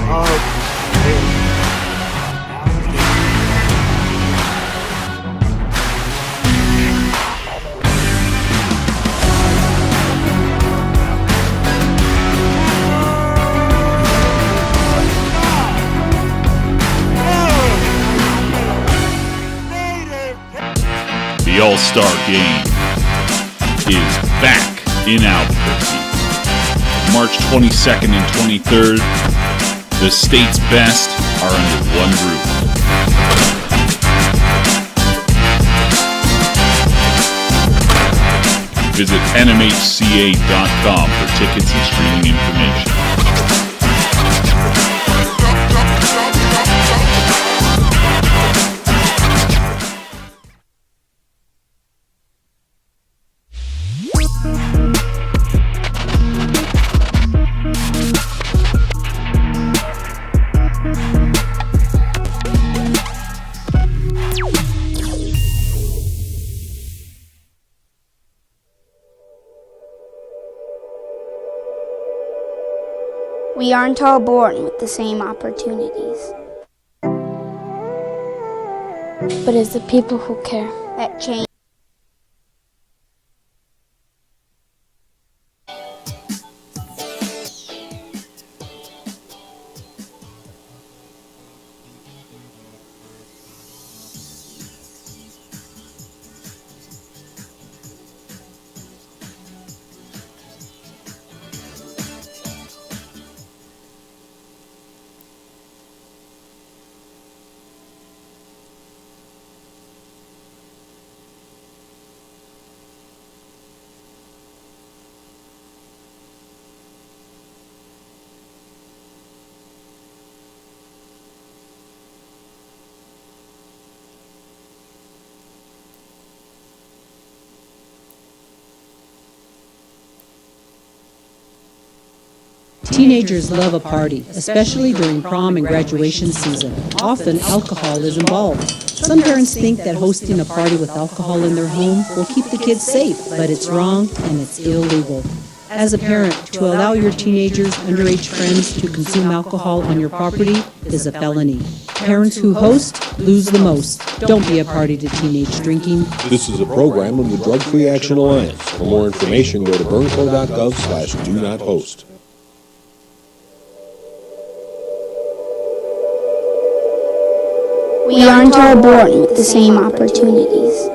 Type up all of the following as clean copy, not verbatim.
The All-Star Game is back in Albuquerque. March 22nd and 23rd, the state's best are under one roof. Visit nmhca.com for tickets and streaming information. We aren't all born with the same opportunities. But it's the people who care that change. Teenagers love a party, especially during prom and graduation season. Often, alcohol is involved. Some parents think that hosting a party with alcohol in their home will keep the kids safe, but it's wrong and it's illegal. As a parent, to allow your teenagers, underage friends to consume alcohol on your property is a felony. Parents who host lose the most. Don't be a party to teenage drinking. This is a program of the Drug Free Action Alliance. For more information, go to burnco.gov/do-not-host. We aren't all born with the same opportunities.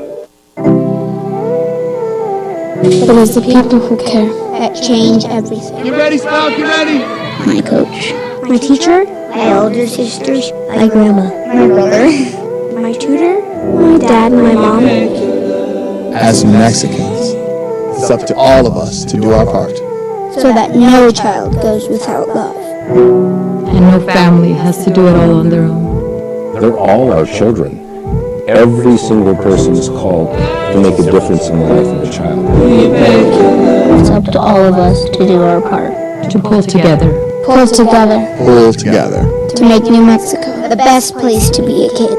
But it's the people who care that change everything. Get ready, Sprout, get ready! My coach, my teacher, my older sisters, my grandma, my brother, my tutor, my dad, my mom. As Mexicans, it's up to all of us to do our part. So that no child goes without love. And no family has to do it all on their own. They're all our children. Every single person is called to make a difference in the life of a child. It's up to all of us to do our part. To pull together. Pull together. Pull together. To make New Mexico the best place to be a kid.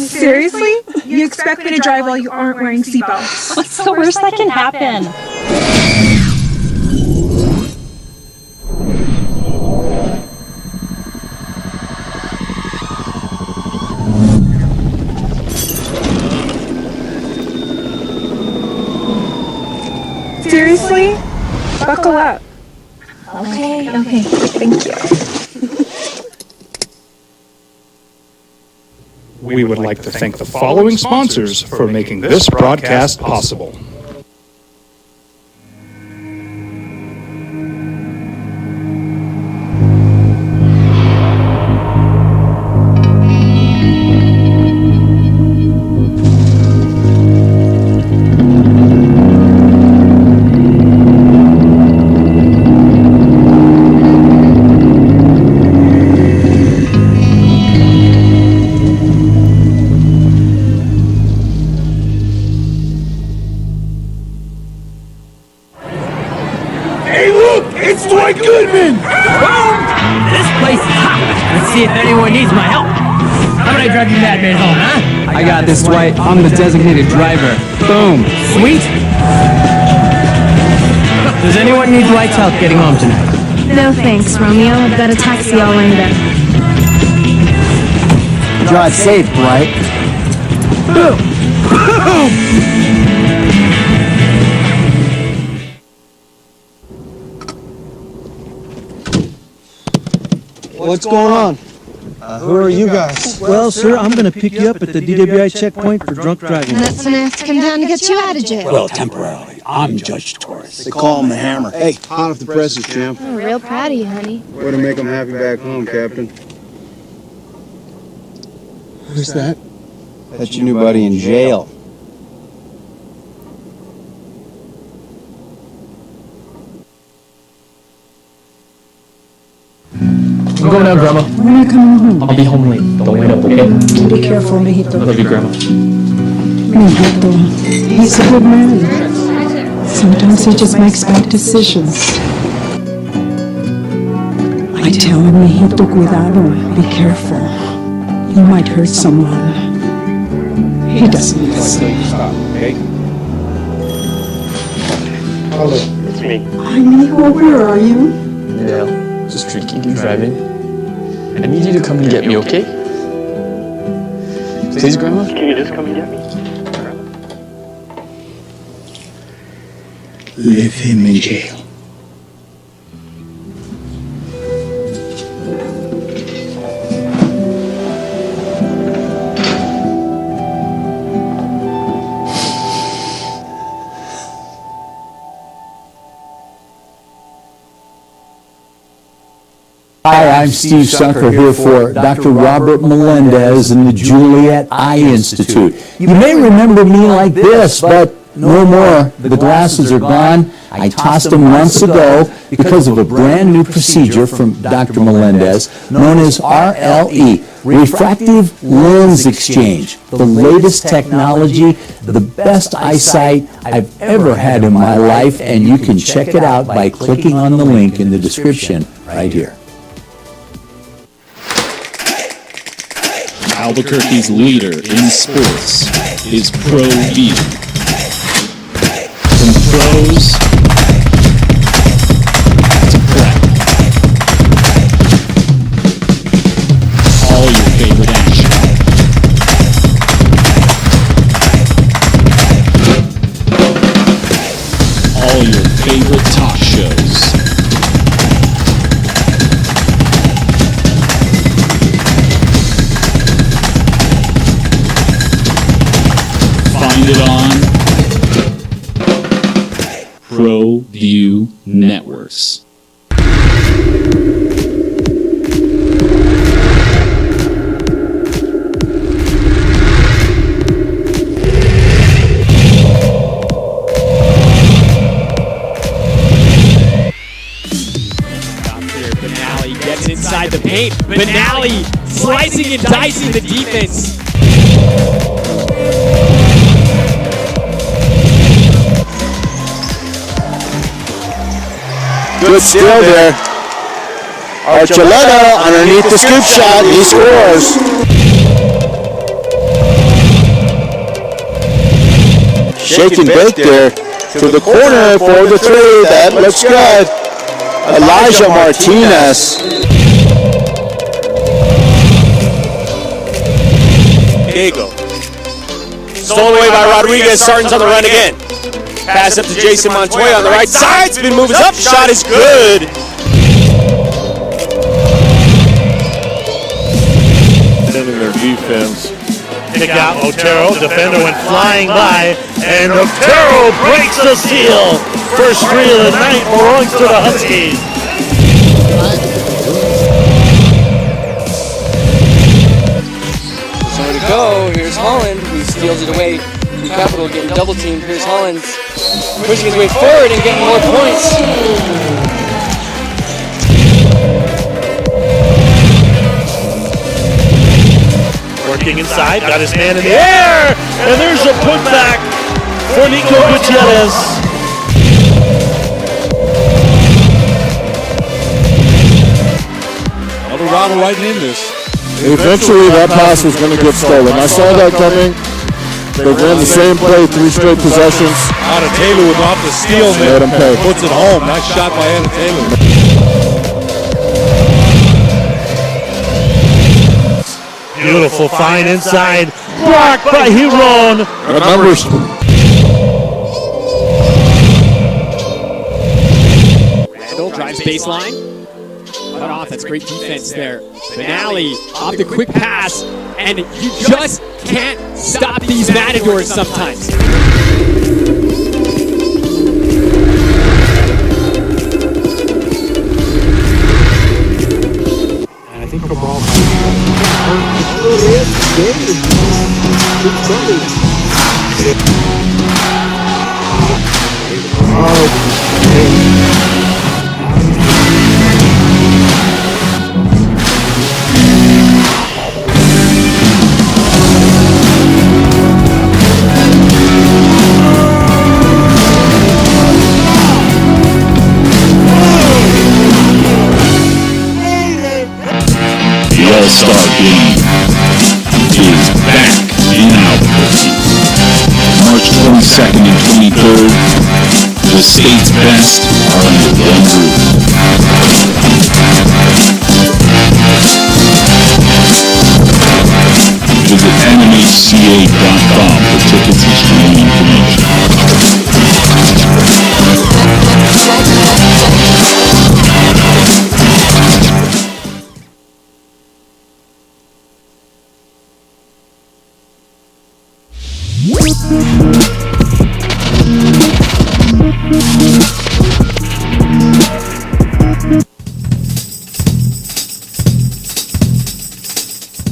Seriously? You expect me to drive while you aren't wearing seatbelts? What's the worst that can happen? Seriously? Buckle up. Okay. Thank you. We would like to thank the following sponsors for making this broadcast possible. It's Dwight Goodman! Boom! This place is hot. Let's see if anyone needs my help. How about I drive you madman home, huh? I I got this, Dwight. I'm the designated driver. Boom. Sweet. Does anyone need Dwight's help getting home tonight? No thanks, Romeo. I've got a taxi all lined up. Drive safe, Dwight. What's going on? Who are you guys? Well, sir, I'm going to pick you up at the DWI checkpoint for drunk driving. And that's when I have to come down to get you out of jail. Well, temporarily. I'm Judge Torres. They call him the Hammer. Hey, hot off the presses, champ. I'm real proud of you, honey. Way to make him happy back home, Captain. Who's that? That's your new buddy in jail. I'm going out, Grandma. When are you coming home? I'll be home late. Don't wait up, okay? Be careful, Mijito. Love you, Grandma. Mijito, he's a good man. Sometimes he just makes bad decisions. I tell him, Mijito, cuidado, be careful. You might hurt someone. He doesn't listen. Stop, okay? Hello. It's me. Hi, Mijo, where are you? Yeah, just drinking and driving. I need you to come and get me, okay? Please, Grandma? Can you just come and get me? Leave him in jail. Hi, I'm Steve Sunker here for Dr. Robert Melendez and the Juliet Eye Institute. You may remember me like this, but no more. The glasses are gone. I tossed them months ago because of a brand new procedure from Dr. Melendez known as RLE, Refractive Lens Exchange. The latest technology, the best eyesight I've ever had in my life, and you can check it out by clicking on the link in the description right here. Albuquerque's leader in sports is ProView. From pros to prep, all your favorite action. All your favorite talk shows. Find it on ProView Networks. Benally gets inside the paint. Benally slicing and dicing the defense. Good steal there. Archuleta underneath the scoop shot. He scores. Shake and bake there to the corner for the three. That looks good. Elijah Martinez. Diego. Stolen away by Rodriguez. Sarton's on the run again. Pass up to Jason Montoya on the right side. Spin moves up. Shot is good. In their defense. Kick out Otero. Defender went flying by. And Otero breaks the seal. First three of the night belongs to the Huskies. So to go, here's Holland, who steals it away. The Capital getting double teamed. Here's Holland pushing his way forward and getting more points. Working inside, got his man in the air, and there's a putback for Nico Gutierrez. Eldorado right in this. Eventually, that pass was going to get stolen. I saw that coming. They ran the same play 3 straight possessions. Anna Taylor was off the steal there. Let him pay. Puts it home. Nice shot by Anna Taylor. Beautiful find inside. Blocked by Huron. The numbers. Randall drives baseline. Cut off. That's great defense there. Benally off the quick pass. And you just can't stop these Matadors sometimes. And I think the ball. The All-Star Game is back in Albuquerque. March 22nd and 23rd, the state's best are under one roof. Visit NMHCA.com for tickets and streaming information.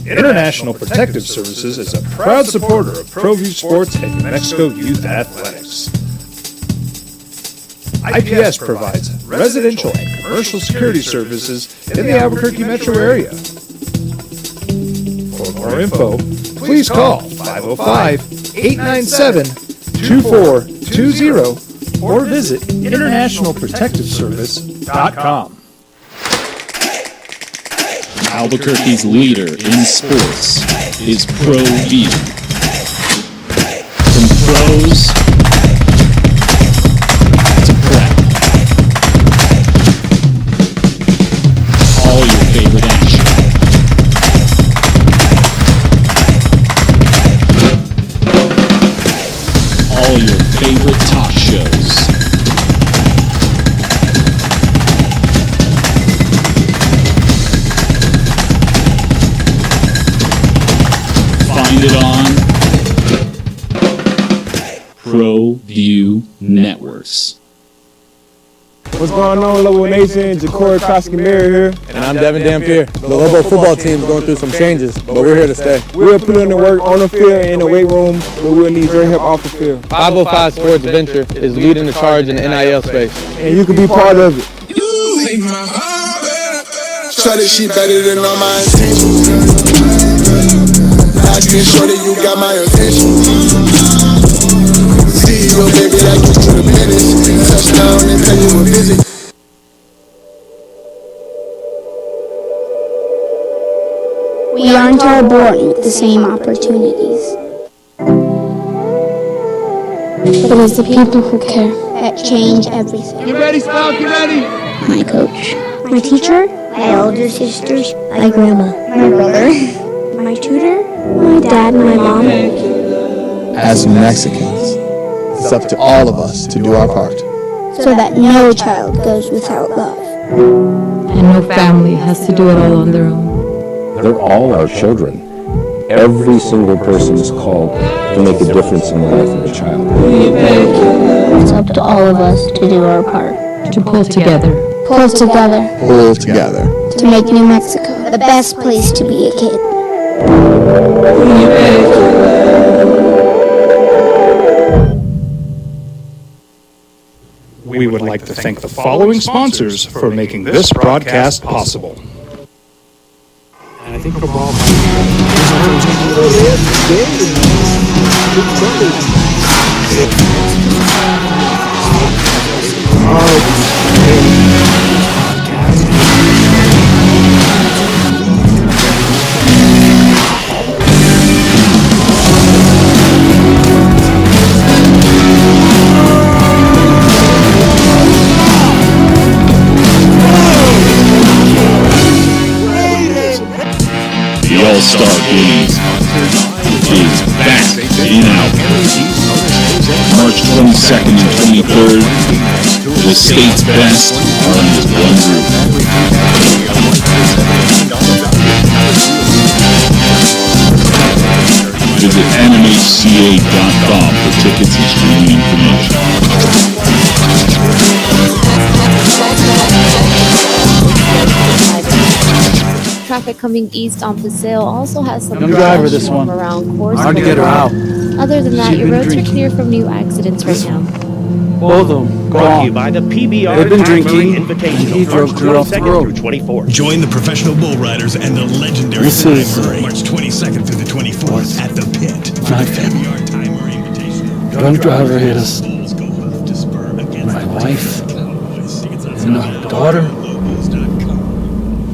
International Protective Services is a proud supporter of ProView Sports and New Mexico Youth Athletics. IPS provides residential and commercial security services in the Albuquerque metro area. For more info, please call 505-897-2420 or visit internationalprotectiveservice.com. Albuquerque's leader in sports is ProView. From pros to prep, all your favorite action. All your favorite talk shows. Find it on ProView Networks. What's going on, Lobo Nation? Ja'Cory Koski-Mary here. And I'm Devin Dampier. The Lobo football team is going through some changes, but we're here to stay. We'll put in the work on the field and in the weight room, but we'll need your help off the field. 505 Sports Venture is leading the charge in the NIL space. And you can be part of it. Shorty, she better than all my intentions. I can show that you got my attention. See you, baby, like you to the business. Touchdown and tell you a visit. We aren't all born with the same opportunities. It is the people who care that change everything. You ready, Spock? You ready? My coach, my teacher, my older sisters, my grandma, my brother, my tutor, my dad, and my mom. As Mexicans, it's up to all of us to do our part. So that no child goes without love. And no family has to do it all on their own. They're all our children. Every single person is called to make a difference in the life of a child. It's up to all of us to do our part. To pull together. Pull together. Pull together. To make New Mexico the best place to be a kid. We would like to thank the following sponsors for making this broadcast possible. And I think the ball. All-Star Games is back in Albuquerque. March 22nd and 23rd, the state's best are under one roof. Visit NMHCA.com for tickets and streaming information. Traffic coming east on Paseo also has some Young driver, this one. around course. Hard to get her out. Other than that, She's your been roads are drinking. clear from new accidents right now. Both of them. Brought to you by the PBR They've been Time drinking. Murray Invitational, He drove March clear off the 22nd road. through 24th. Join the professional bull riders and the legendary This is, Time Murray, March 22nd through the 24th at the Pit. For the PBR Time Murray Invitational. Drunk driver hit us. My wife and our daughter.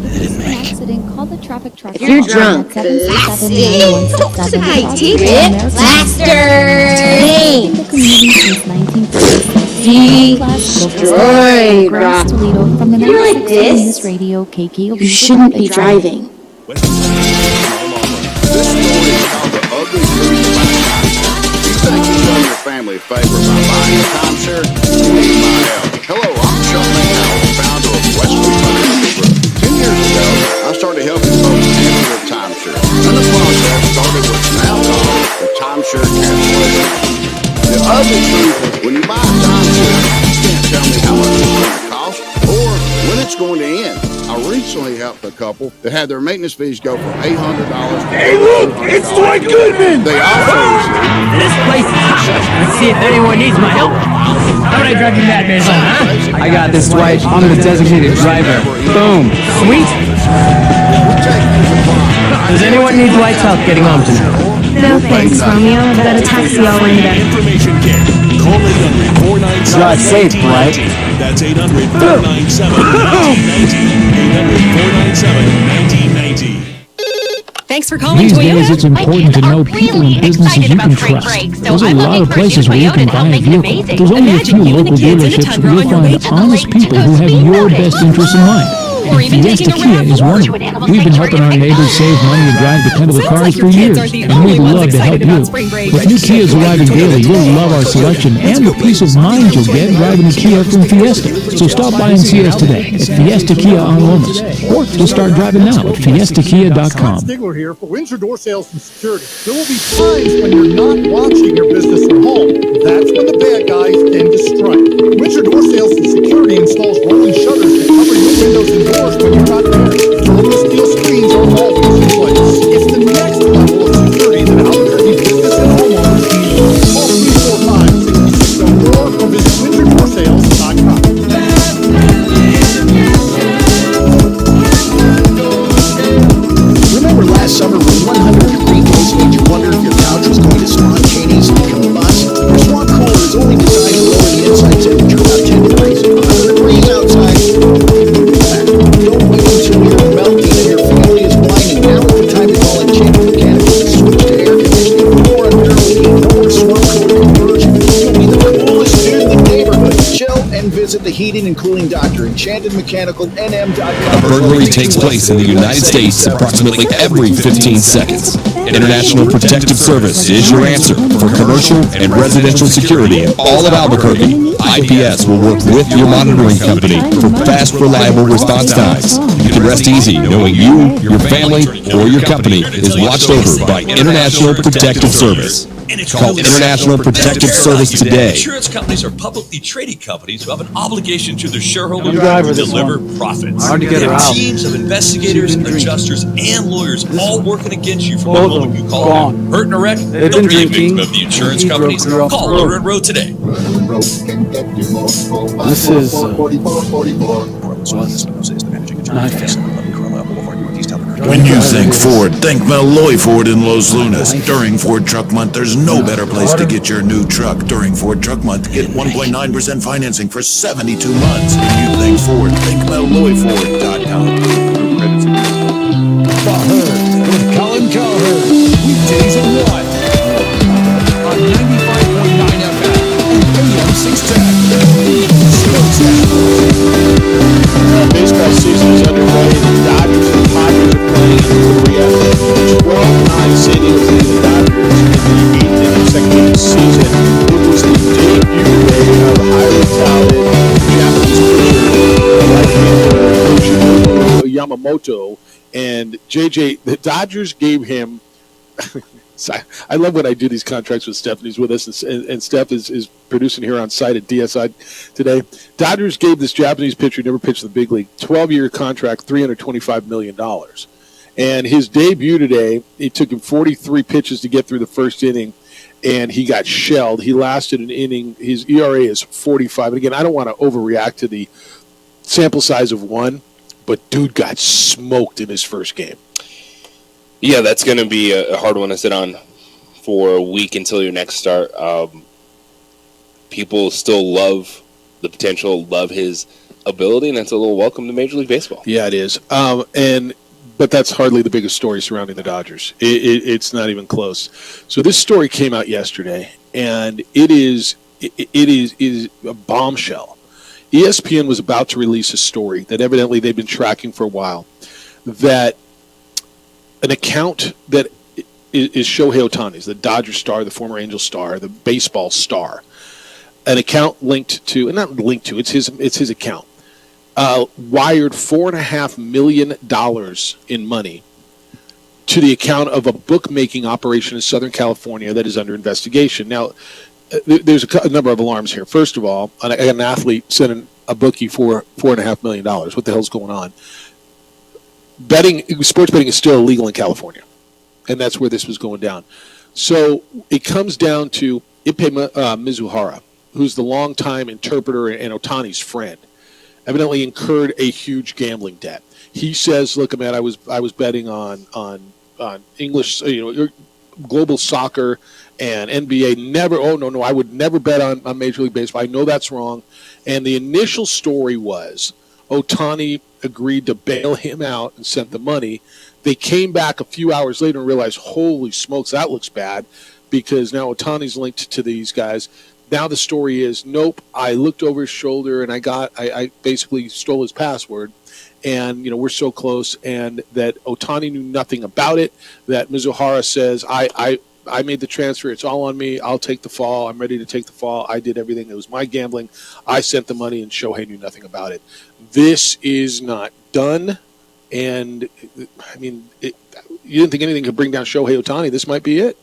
They didn't make it. Accident, call the traffic truck. If you're drunk, take it. Destroy rock. You're like this? Radio, KKOB. You shouldn't be driving. Family a favor by buying a timeshare, you need my help. Hello, I'm Sean McDowell, founder of Westwood Financial Group. 10 years ago, I started helping folks handle their timeshare. And the process started what's now called the timeshare cancellation. The other truth is, when you buy a timeshare, you can't tell me how much it's going to cost or when it's going to end. I recently helped a couple that had their maintenance fees go from $800 to Hey, look, it's Dwight Goodman. They also received This place is shut. Let's see if anyone needs my help. How would I drive you mad, Mason, huh? I got this, Dwight. I'm the designated driver. Boom. Sweet. Does anyone need Dwight's help getting home tonight? No thanks, Romeo. I've got a taxi all in there. Information kit. Call 800-497-1919. Drive safe, Dwight. That's 800-497-1919. 800-497-1919. Thanks for calling These Toyota. days, it's important to know people and businesses you can trust. There's a lot of places where you can buy a vehicle. There's only a few local dealerships where you'll find honest people who have your best interests in mind. And Fiesta Kia is one of them. We've been helping our neighbors save money and drive dependable cars for years, and we'd love to help you. With new Kias arriving daily, you'll love our selection and the peace of mind you'll get driving a Kia from Fiesta. So stop by and see us today at Fiesta Kia on Lomas, or just start driving now at fiestakia.com. Stigler here for Windsor Door Sales and Security. There will be times when you're not watching your business from home. That's when the bad guys tend to strike. Windsor Door Sales and Security installs rolling shutters that cover your windows and doors when you're not there. Durable steel screens are always in place. It's the next level of security that Albuquerque business and homeowners need. Call 345-6604 or visit WindsorDoorSales.com. Remember last summer when 100 degree days made you wonder if your couch was going to spontaneously combust? Your Swamp Cooler is only designed to lower the inside temperature about 10 degrees. 100 degrees outside. Don't wait until you're melting and your family is whining. Now is the time to call in Chamber Mechanical and switch to air conditioning. No more unnerving, no more Swamp Cooler conversion. You'll be the coolest dude in the neighborhood. Chill and visit the heating and cooling doctor, EnchantedMechanicalNM.com. A burglary takes place in the United States approximately every 15 seconds. International Protective Service is your answer for commercial and residential security in all of Albuquerque. IPS will work with your monitoring company for fast, reliable response times. You can rest easy knowing you, your family, or your company is watched over by International Protective Service. Call International Protective Service today. Insurance companies are publicly traded companies who have an obligation to their shareholders driver, to this deliver one. profits. Hard to get They her have out. teams of investigators, adjusters, and lawyers all working against you from the Both of moment them you call gone. them. Hurt in a wreck? They've Don't been be a drinking. victim of the insurance He drove companies. clear off Call the road. Lawyer and Road today. This is nice. When you think Ford, think Malloy Ford in Los Lunas. During Ford Truck Month, there's no better place to get your new truck. During Ford Truck Month, get 1.9% financing for 72 months. When you think Ford, think MalloyFord.com. Colin Cowherd. Weekdays at 1 on 95.9 FM and AM 610. Baseball season is underway. The Dodgers and Padres are playing in Korea. Yamamoto, and JJ. The Dodgers gave him. I love when I do these contracts with Stephanie's with us, and Steph is producing here on site at DSI today. Dodgers gave this Japanese pitcher who never pitched in the big league 12-year contract, $325 million. And his debut today, it took him 43 pitches to get through the first inning, and he got shelled. He lasted an inning. His ERA is 45. And again, I don't want to overreact to the sample size of one, but dude got smoked in his first game. Yeah, that's going to be a hard one to sit on for a week until your next start. People still love the potential, love his ability, and that's a little welcome to Major League Baseball. Yeah, it is. But that's hardly the biggest story surrounding the Dodgers. It's not even close. So this story came out yesterday, and it is a bombshell. ESPN was about to release a story that evidently they've been tracking for a while, that an account that is Shohei Ohtani's, the Dodger star, the former Angel star, the baseball star, an account linked to, and not linked to, it's his account, wired $4.5 million in money to the account of a bookmaking operation in Southern California that is under investigation. Now, there's a number of alarms here. First of all, an athlete sending a bookie for $4.5 million. What the hell's going on? Sports betting is still illegal in California, and that's where this was going down. So it comes down to Ippei Mizuhara, who's the longtime interpreter and Ohtani's friend, evidently incurred a huge gambling debt. He says, "Look, man, I was betting on English, global soccer and NBA. Never. Oh no, I would never bet on Major League Baseball. I know that's wrong." And the initial story was Ohtani agreed to bail him out and sent the money. They came back a few hours later and realized, holy smokes, that looks bad, because now Ohtani's linked to these guys. Now the story is, nope, I looked over his shoulder and I basically stole his password, and we're so close, and that Ohtani knew nothing about it, that Mizuhara says, I made the transfer. It's all on me. I'll take the fall. I'm ready to take the fall. I did everything. It was my gambling. I sent the money, and Shohei knew nothing about it. This is not done. And, I mean, you didn't think anything could bring down Shohei Ohtani. This might be it.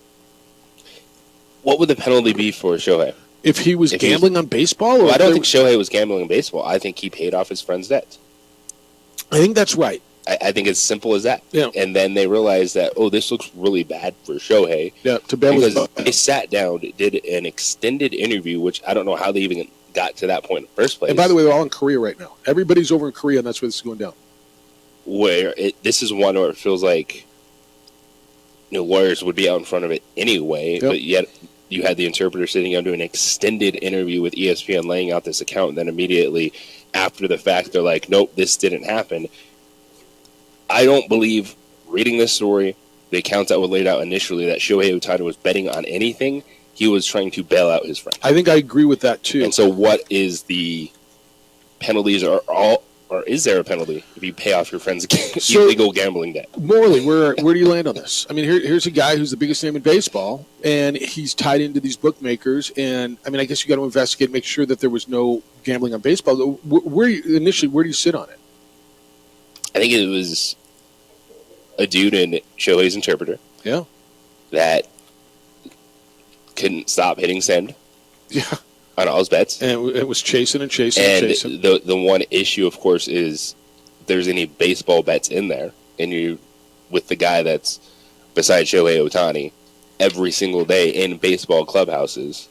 What would the penalty be for Shohei? If he was gambling on baseball? Well, I don't think Shohei was gambling on baseball. I think he paid off his friend's debt. I think that's right. I think it's simple as that. Yeah. And then they realized that, this looks really bad for Shohei. Yeah, to bail his because they sat down, did an extended interview, which I don't know how they even got to that point in the first place. And by the way, they're all in Korea right now. Everybody's over in Korea, and that's where this is going down. Where this is one where it feels like lawyers would be out in front of it anyway, but yet you had the interpreter sitting down doing an extended interview with ESPN, laying out this account, and then immediately after the fact, they're like, nope, this didn't happen. I don't believe, reading this story, the accounts that were laid out initially, that Shohei Ohtani was betting on anything. He was trying to bail out his friend. I think I agree with that, too. And so what is the penalties, or is there a penalty if you pay off your friend's illegal gambling debt? Morally, where do you land on this? I mean, here's a guy who's the biggest name in baseball, and he's tied into these bookmakers. And, I mean, I guess you got to investigate, make sure that there was no gambling on baseball. Where do you sit on it? I think it was a dude in Shohei's interpreter. Yeah. That couldn't stop hitting send. Yeah. On all his bets. And it was chasing. And the one issue, of course, is if there's any baseball bets in there, and you with the guy that's beside Shohei Ohtani every single day in baseball clubhouses,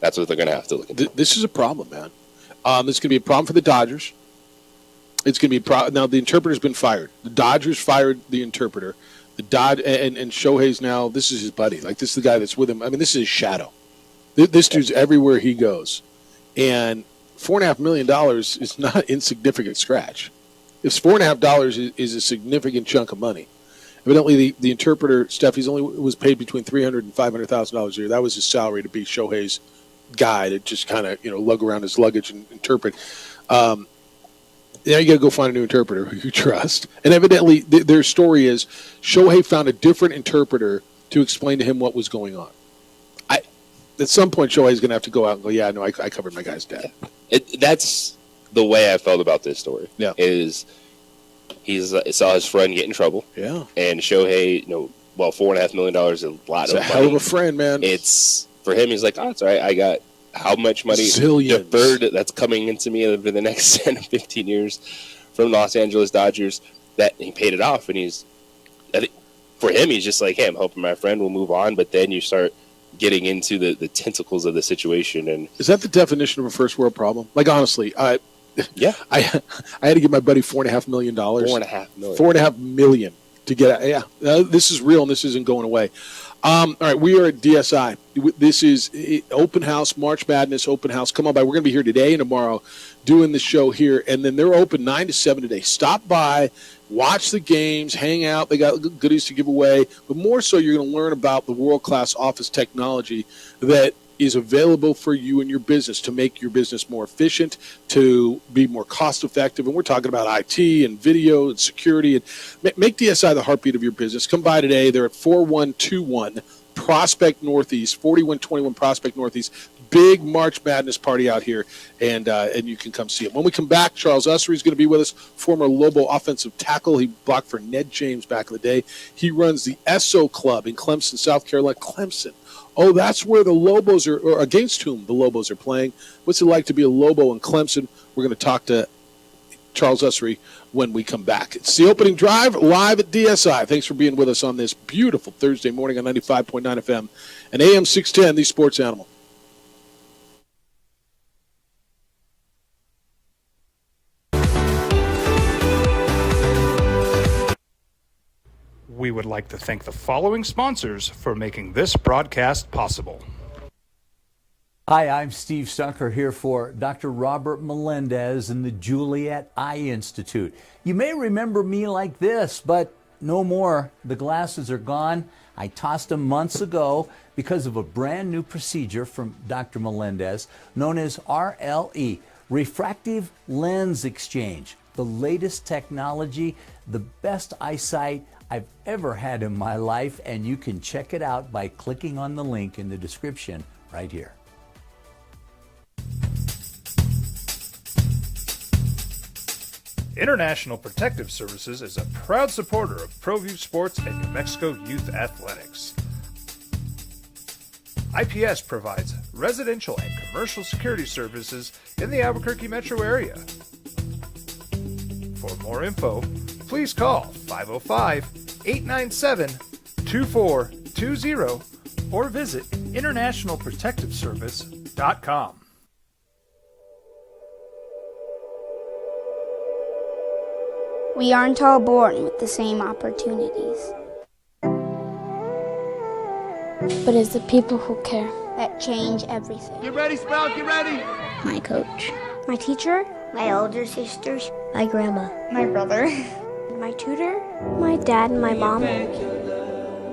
that's what they're going to have to look at. This is a problem, man. It's going to be a problem for the Dodgers. It's going to be now. The interpreter's been fired. The Dodgers fired the interpreter. And Shohei's now. This is his buddy. Like, this is the guy that's with him. I mean, this is his shadow. This dude's everywhere he goes, and $4.5 million is not insignificant scratch. If $4.5 is a significant chunk of money, evidently the interpreter, Steph, was paid between $300,000 and $500,000 a year. That was his salary to be Shohei's guy to just kind of lug around his luggage and interpret. Now you got to go find a new interpreter who you trust. And evidently, their story is Shohei found a different interpreter to explain to him what was going on. At some point, Shohei's going to have to go out and go, yeah, no, I covered my guy's debt. That's the way I felt about this story. Yeah. Is He's saw his friend get in trouble. Yeah. And Shohei, $4.5 million is a lot It's of a money. hell of a friend, man. It's for him. He's like, oh, it's all right. I got how much money Zillions. deferred that's coming into me over the next 10 to 15 years from Los Angeles Dodgers that he paid it off. And I think for him, he's just like, hey, I'm hoping my friend will move on. But then you start getting into the tentacles of the situation. And is that the definition of a first world problem? Like, honestly, yeah, I had to give my buddy $4.5 million. $4.5 million to get out. Yeah, this is real and this isn't going away. All right, we are at DSI. This is open house, March Madness open house. Come on by. We're going to be here today and tomorrow doing the show here. And then they're open 9 to 7 today. Stop by, watch the games, hang out. They got goodies to give away. But more so, you're going to learn about the world-class office technology that is available for you and your business to make your business more efficient, to be more cost-effective. And we're talking about IT and video and security. And make DSI the heartbeat of your business. Come by today. They're at 4121 Prospect Northeast, 4121 Prospect Northeast. Big March Madness party out here, and you can come see it. When we come back, Charles Ussery is going to be with us, former Lobo offensive tackle. He blocked for Ned James back in the day. He runs the Esso Club in Clemson, South Carolina. Clemson. Oh, that's where the Lobos are, or against whom the Lobos are playing. What's it like to be a Lobo in Clemson? We're going to talk to Charles Ussery when we come back. It's the opening drive live at DSI. Thanks for being with us on this beautiful Thursday morning on 95.9 FM and AM 610, the Sports Animal. We would like to thank the following sponsors for making this broadcast possible. Hi, I'm Steve Stucker here for Dr. Robert Melendez and the Juliet Eye Institute. You may remember me like this, but no more. The glasses are gone. I tossed them months ago because of a brand new procedure from Dr. Melendez known as RLE, Refractive Lens Exchange. The latest technology, the best eyesight I've ever had in my life, and you can check it out by clicking on the link in the description right here. International Protective Services is a proud supporter of ProView Sports and New Mexico Youth Athletics. IPS provides residential and commercial security services in the Albuquerque metro area. For more info, please call 505-897-2420 or visit internationalprotectiveservice.com. We aren't all born with the same opportunities. But it's the people who care that change everything. Get ready, Sprout, get ready! My coach, my teacher, my older sisters, my grandma, my brother, my tutor, my dad, and my mom.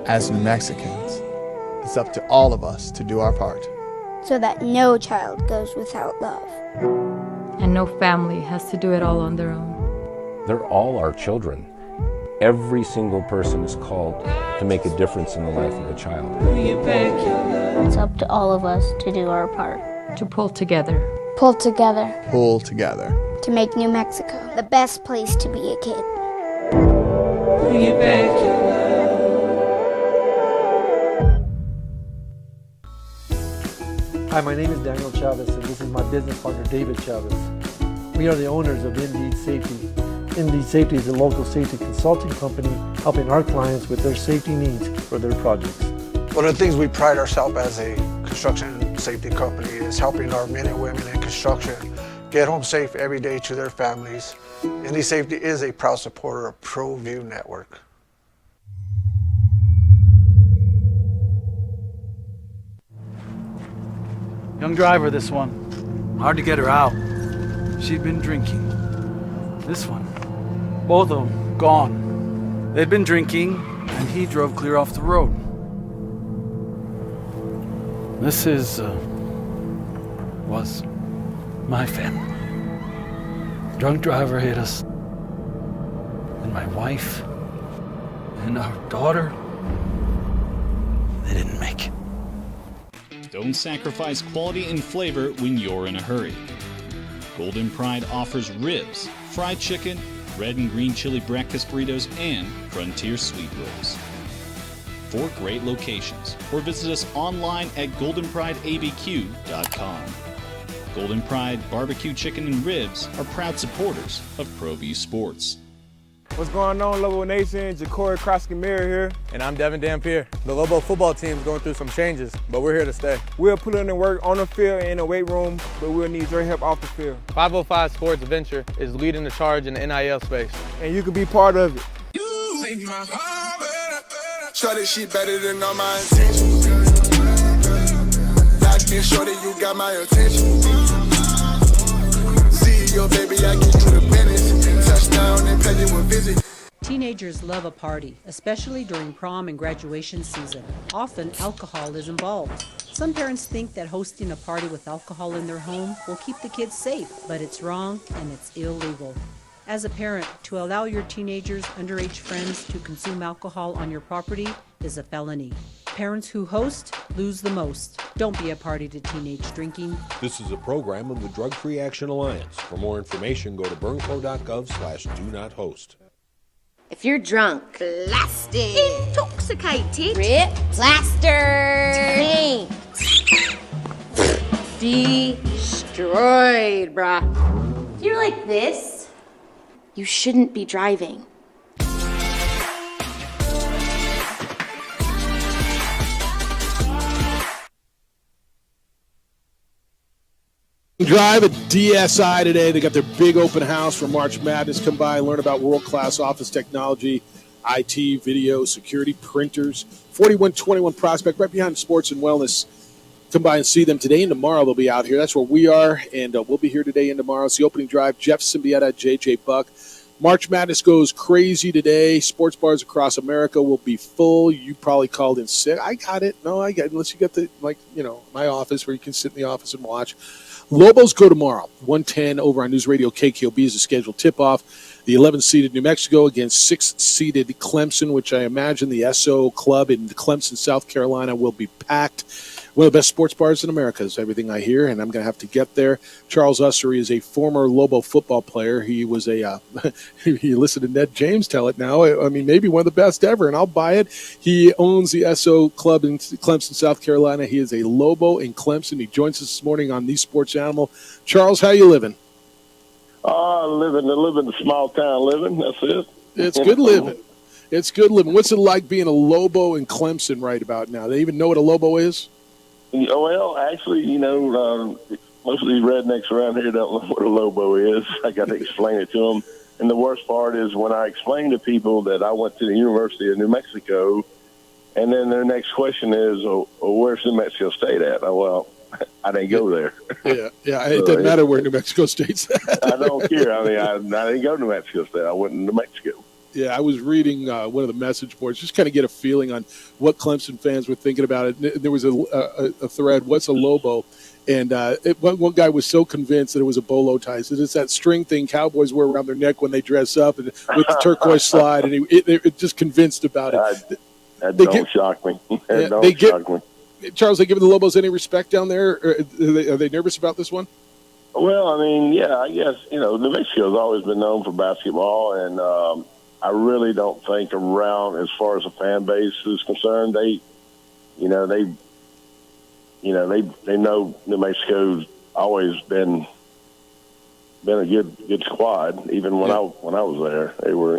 As New Mexicans, it's up to all of us to do our part. So that no child goes without love. And no family has to do it all on their own. They're all our children. Every single person is called to make a difference in the life of a child. It's up to all of us to do our part. To pull together. Pull together. Pull together. To make New Mexico the best place to be a kid. Hi, my name is Daniel Chavez, and this is my business partner, David Chavez. We are the owners of Indeed Safety. Indeed Safety is a local safety consulting company helping our clients with their safety needs for their projects. One of the things we pride ourselves as a construction safety company is helping our men and women in construction get home safe every day to their families. Indeed Safety is a proud supporter of ProView Network. Young driver, this one. Hard to get her out. She'd been drinking. This one. Both of them gone. They'd been drinking, and he drove clear off the road. This was my family. Drunk driver hit us. And my wife and our daughter, they didn't make it. Don't sacrifice quality and flavor when you're in a hurry. Golden Pride offers ribs, fried chicken, red and green chili breakfast burritos, and Frontier sweet rolls. 4 great locations, or visit us online at goldenprideabq.com. Golden Pride Barbecue Chicken and Ribs are proud supporters of ProView Sports. What's going on, Lobo Nation? Ja'Cory Krosky-Mir here. And I'm Devin Dampier. The Lobo football team is going through some changes, but we're here to stay. We'll put in the work on the field and in the weight room, but we'll need your help off the field. 505 Sports Venture is leading the charge in the NIL space. And you can be part of it. Shorty, she better than all my intentions. Locked in, shorty, you got my attention. See your baby, I give you the business. Touchdown and pay you a visit. Teenagers love a party, especially during prom and graduation season. Often, alcohol is involved. Some parents think that hosting a party with alcohol in their home will keep the kids safe, but it's wrong and it's illegal. As a parent, to allow your teenagers' underage friends to consume alcohol on your property is a felony. Parents who host lose the most. Don't be a party to teenage drinking. This is a program of the Drug Free Action Alliance. For more information, go to burnco.gov/do-not-host. If you're drunk, blasted, intoxicated, rip, plastered, destroyed, bruh. If you're like this, you shouldn't be driving. Drive at DSI today. They got their big open house for March Madness. Come by and learn about world-class office technology, IT, video, security, printers. 4121 Prospect, right behind Sports and Wellness. Come by and see them today and tomorrow. They'll be out here. That's where we are, and we'll be here today and tomorrow. It's the opening drive. Jeff Symbieta, JJ Buck. March Madness goes crazy today. Sports bars across America will be full. You probably called in sick. I got it. No, I got it. Unless you got the, my office where you can sit in the office and watch. Lobos go tomorrow, 1:10 over on News Radio KKOB is the scheduled tip-off. The 11th-seeded New Mexico against 6th-seeded Clemson, which I imagine the SO club in Clemson, South Carolina, will be packed. One of the best sports bars in America is everything I hear, and I'm going to have to get there. Charles Ussery is a former Lobo football player. He was a you listen to Ned James tell it now. I mean, maybe one of the best ever, and I'll buy it. He owns the SO club in Clemson, South Carolina. He is a Lobo in Clemson. He joins us this morning on The Sports Animal. Charles, how you living? Living a small town living. That's it. It's good living. It's good living. What's it like being a Lobo in Clemson right about now? They even know what a Lobo is? Well, actually, most of these rednecks around here don't know what a Lobo is. I got to explain it to them. And the worst part is when I explain to people that I went to the University of New Mexico, and then their next question is, where's New Mexico State at? Well, I didn't go there. Yeah. It doesn't matter where New Mexico State's at. I don't care. I mean, I didn't go to New Mexico State. I went to New Mexico. Yeah, I was reading one of the message boards, just kind of get a feeling on what Clemson fans were thinking about it. There was a thread, what's a Lobo? And one guy was so convinced that it was a bolo tie. So it's that string thing Cowboys wear around their neck when they dress up and with the turquoise slide. And it just convinced about it. That don't shock me. Shock me. Charles, they giving the Lobos any respect down there? Or are they nervous about this one? Well, I mean, yeah, I guess, New Mexico's always been known for basketball, and I really don't think around as far as the fan base is concerned, they know New Mexico's always been a good squad. Even when I was there, they were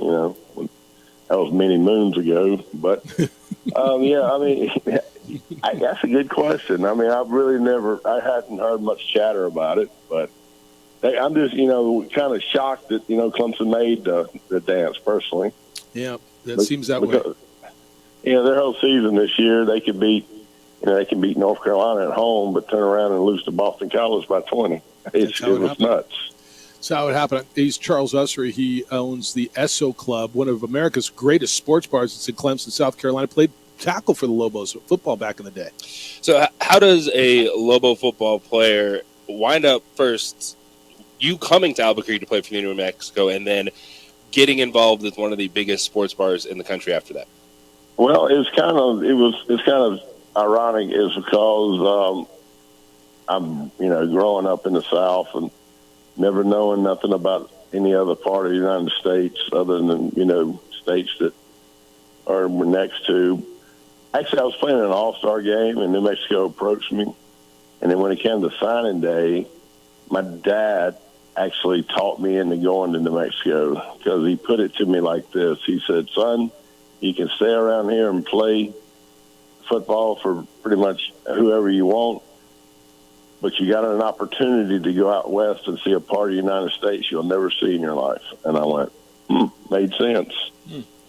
that was many moons ago. But that's a good question. I mean, I hadn't heard much chatter about it, but I'm just, kind of shocked that, Clemson made the dance personally. Yeah, seems that way. Their whole season this year, they could beat North Carolina at home, but turn around and lose to Boston College by 20. It was nuts. That's how it happened. He's Charles Ussery. He owns the SO Club, one of America's greatest sports bars. It's in Clemson, South Carolina. Played tackle for the Lobos football back in the day. So how does a Lobo football player wind up first, you coming to Albuquerque to play for New Mexico, and then getting involved with one of the biggest sports bars in the country after that? Well, it's kind of ironic, is because I'm growing up in the South and never knowing nothing about any other part of the United States other than, states that we're next to. Actually, I was playing an all-star game, and New Mexico approached me. And then when it came to signing day, my dad actually talked me into going to New Mexico because he put it to me like this. He said, son, you can stay around here and play football for pretty much whoever you want, but you got an opportunity to go out west and see a part of the United States you'll never see in your life. And I went, made sense.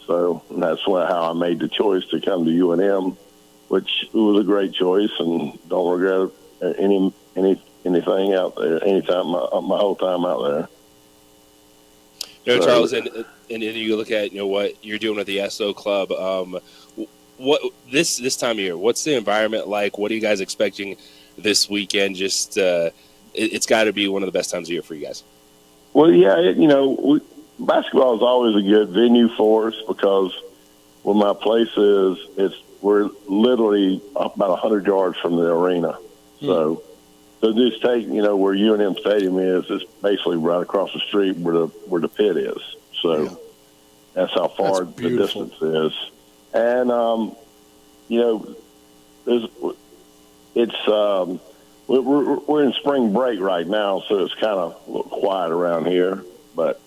So that's how I made the choice to come to UNM, which was a great choice, and don't regret anything out there, anytime, my whole time out there. Charles, and you look at what you're doing with the SO Club. What this time of year, what's the environment like? What are you guys expecting this weekend? Just it's got to be one of the best times of year for you guys. Well, yeah, basketball is always a good venue for us because where my place is, we're literally about 100 yards from the arena. So just take, where UNM Stadium is, it's basically right across the street where the pit is. So that's how far the distance is. And, we're in spring break right now, so it's kind of a little quiet around here. But,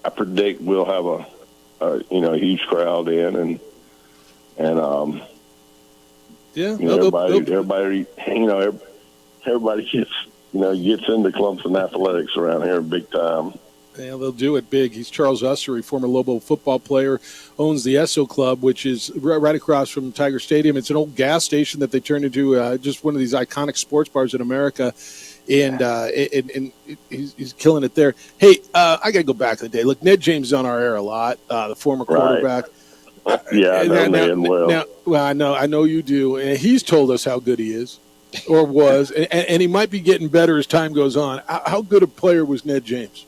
I predict we'll have a huge crowd in, and everybody gets into Clemson athletics around here big time. Yeah, they'll do it big. He's Charles Ussery, former Lobo football player, owns the SO Club, which is right across from Tiger Stadium. It's an old gas station that they turned into just one of these iconic sports bars in America, and he's killing it there. Hey, I got to go back to the day. Look, Ned James is on our air a lot, the former quarterback. Yeah, I know Ned well. Well, I know you do, and he's told us how good he is, or was, and he might be getting better as time goes on. How good a player was Ned James?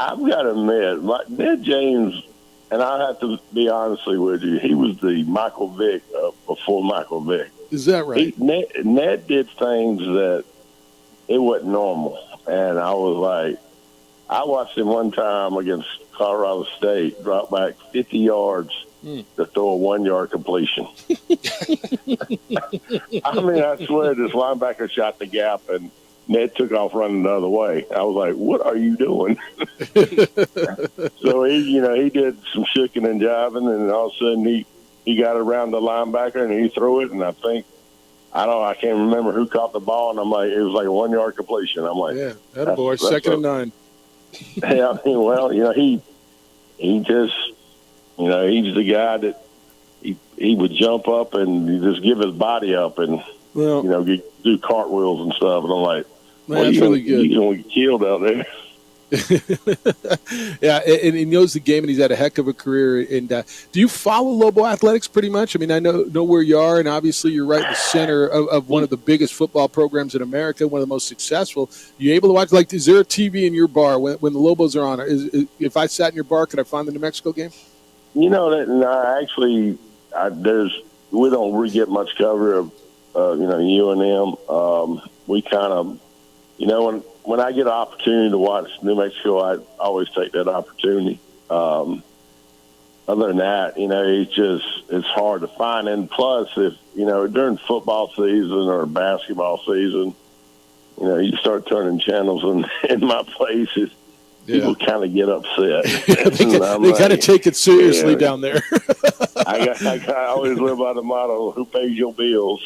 I've got to admit, Ned James, and I have to be honestly with you, he was the Michael Vick before Michael Vick. Is that right? Ned did things that it wasn't normal, and I was like, I watched him one time against Colorado State drop back 50 yards to throw a 1-yard completion. I mean, I swear this linebacker shot the gap, and Ned took off running the other way. I was like, what are you doing? So he did some shooking and jiving, and all of a sudden he got around the linebacker and he threw it, and I can't remember who caught the ball, and I'm like, it was like a 1-yard completion. I'm like, yeah, that boy, second and 9. Yeah, well, he just, he's the guy that he would jump up and just give his body up and do cartwheels and stuff, and I'm like, man, that's really good. You're going to get killed out there. Yeah, and he knows the game, and he's had a heck of a career. And do you follow Lobo athletics pretty much? I mean, I know where you are, and obviously you're right in the center of one of the biggest football programs in America, one of the most successful. You able to watch? Like, is there a TV in your bar when the Lobos are on? If I sat in your bar, could I find the New Mexico game? We don't really get much cover of UNM. We kind of, when I get an opportunity to watch New Mexico, I always take that opportunity. Other than that, it's hard to find. And plus, if, during football season or basketball season, you start turning channels in my places, people kind of get upset. they kind of take it seriously down there. I always live by the motto, who pays your bills?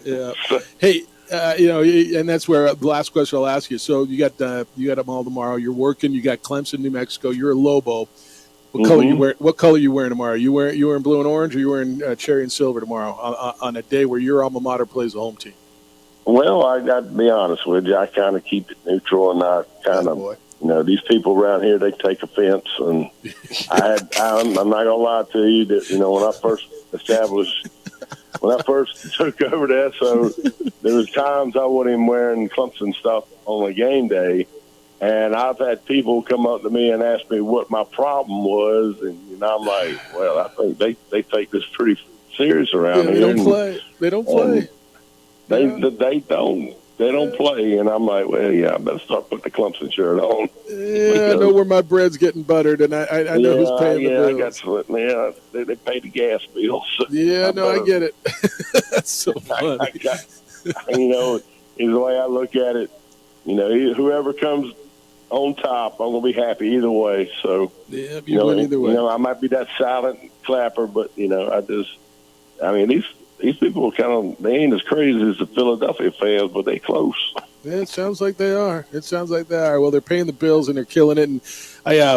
Yeah. Hey, and that's where the last question I'll ask you. So you got them all tomorrow. You're working. You got Clemson, New Mexico. You're a Lobo. What color you wear? What color you wearing tomorrow? You wearing blue and orange, or you wearing cherry and silver tomorrow on a day where your alma mater plays the home team? Well, I got to be honest with you. I kind of keep it neutral, and I kind of. These people around here, they take offense, and I'm not gonna lie to you that when I first took over the SO, there was times I wasn't even wearing Clemson stuff on a game day, and I've had people come up to me and ask me what my problem was, and I'm like, well, I think they take this pretty serious around here. They don't play. They don't. they don't play, and I'm like, well, yeah, I better start putting the Clemson shirt on. Yeah, I know where my bread's getting buttered, and I know who's paying the bills. I got to, they pay the gas bills. So I get it. That's so funny. Is the way I look at it. Whoever comes on top, I'm going to be happy either way. So, yeah, you win either way. I might be that silent clapper, but, these people are they ain't as crazy as the Philadelphia fans, but they close. Yeah, it sounds like they are. Well, they're paying the bills and they're killing it. And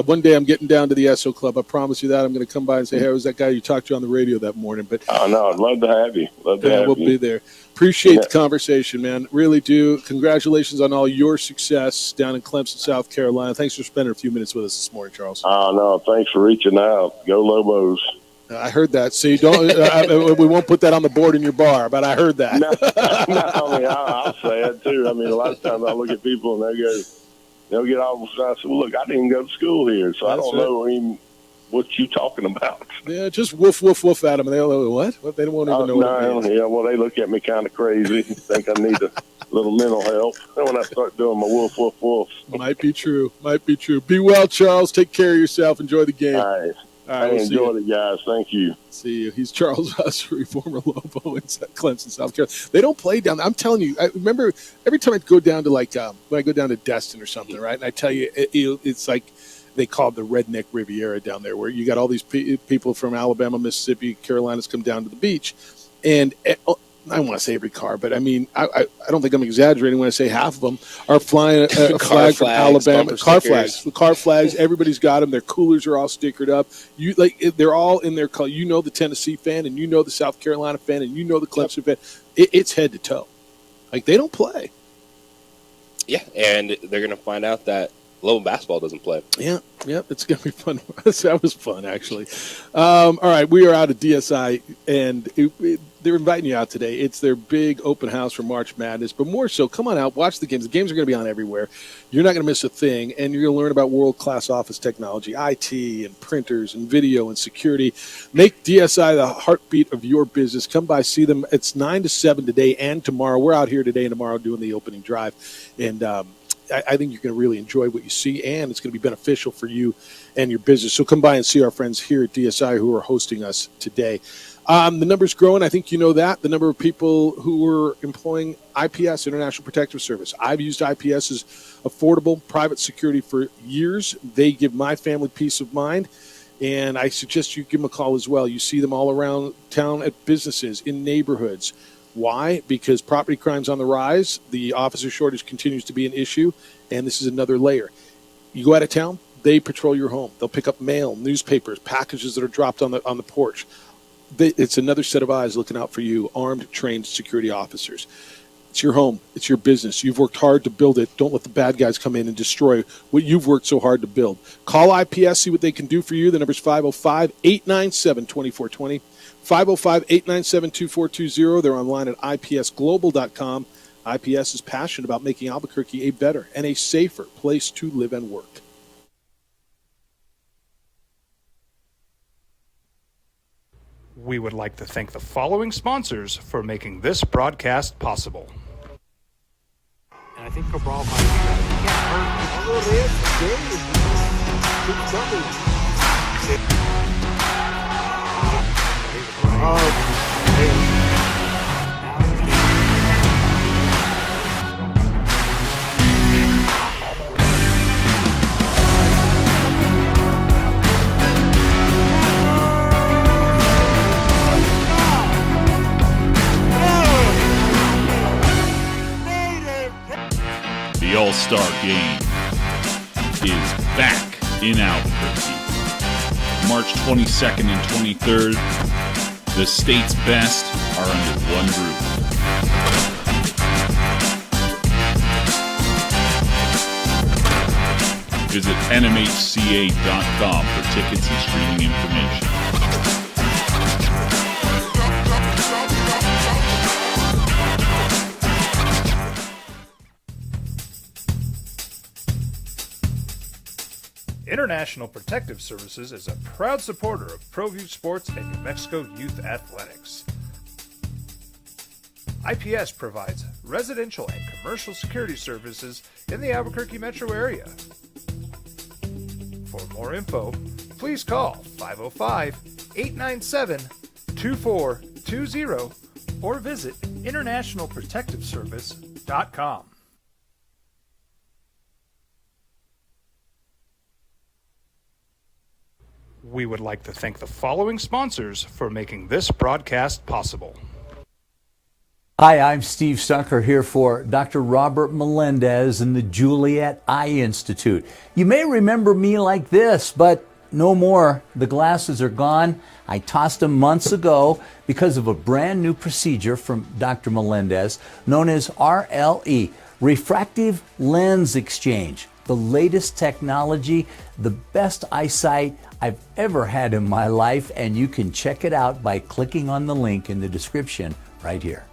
one day I'm getting down to the Esso Club. I promise you that. I'm going to come by and say, hey, I was that guy you talked to on the radio that morning. But oh, no, I'd love to have you. We'll be there. Appreciate the conversation, man. Really do. Congratulations on all your success down in Clemson, South Carolina. Thanks for spending a few minutes with us this morning, Charles. Oh, no, thanks for reaching out. Go Lobos. I heard that. So you don't. We won't put that on the board in your bar, but I heard that. I'll say it too. A lot of times I look at people and they'll get all. I say, well, look, I didn't go to school here, so I don't know even what you talking about. Yeah, just woof woof woof at them, and they'll go, what? They won't even know what it means. Yeah, well, they look at me kind of crazy. Think I need a little mental help. And when I start doing my woof woof woof, might be true. Be well, Charles. Take care of yourself. Enjoy the game. All right. I enjoyed it, guys. Thank you. See you. He's Charles Ussery, former Lobo in Clemson, South Carolina. They don't play down there. I'm telling you, I remember every time I go down to when I go down to Destin or something, right? And I tell you, it's like they call it the Redneck Riviera down there, where you got all these people from Alabama, Mississippi, Carolinas come down to the beach. And I don't want to say every car, but I don't think I'm exaggerating when I say half of them are flying a flag from Alabama. Car flags. Everybody's got them. Their coolers are all stickered up. They're all in their color. You know the Tennessee fan, and you know the South Carolina fan, and you know the Clemson fan. It's head to toe. They don't play. Yeah, and they're going to find out that Lobo basketball doesn't play. Yeah, it's going to be fun. That was fun, actually. All right, we are out of DSI, and they're inviting you out today. It's their big open house for March Madness, but more so, come on out, watch the games. The games are going to be on everywhere. You're not going to miss a thing, and you're going to learn about world-class office technology, IT, and printers, and video, and security. Make DSI the heartbeat of your business. Come by, see them. It's 9 to 7 today and tomorrow. We're out here today and tomorrow doing the opening drive, and I think you're going to really enjoy what you see, and it's going to be beneficial for you and your business. So come by and see our friends here at DSI who are hosting us today. The number's growing. I think you know that. The number of people who are employing IPS, International Protective Service. I've used IPS as affordable private security for years. They give my family peace of mind, and I suggest you give them a call as well. You see them all around town at businesses, in neighborhoods. Why? Because property crime's on the rise. The officer shortage continues to be an issue, and this is another layer. You go out of town, they patrol your home. They'll pick up mail, newspapers, packages that are dropped on the porch. It's another set of eyes looking out for you, armed, trained security officers. It's your home. It's your business. You've worked hard to build it. Don't let the bad guys come in and destroy what you've worked so hard to build. Call IPS, see what they can do for you. The number's 505-897-2420. 505-897-2420. They're online at ipsglobal.com. IPS is passionate about making Albuquerque a better and a safer place to live and work. We would like to thank the following sponsors for making this broadcast possible. And I think Cabral might be right. He can't hurt. The All-Star Game is back in Albuquerque. March 22nd and 23rd, the state's best are under one roof. Visit nmhca.com for tickets and streaming information. International Protective Services is a proud supporter of ProView Sports and New Mexico Youth Athletics. IPS provides residential and commercial security services in the Albuquerque metro area. For more info, please call 505-897-2420 or visit internationalprotectiveservice.com. We would like to thank the following sponsors for making this broadcast possible. Hi, I'm Steve Stunker here for Dr. Robert Melendez and the Juliet Eye Institute. You may remember me like this, but no more. The glasses are gone. I tossed them months ago because of a brand new procedure from Dr. Melendez known as RLE, Refractive Lens Exchange. The latest technology, the best eyesight I've ever had in my life, and you can check it out by clicking on the link in the description right here.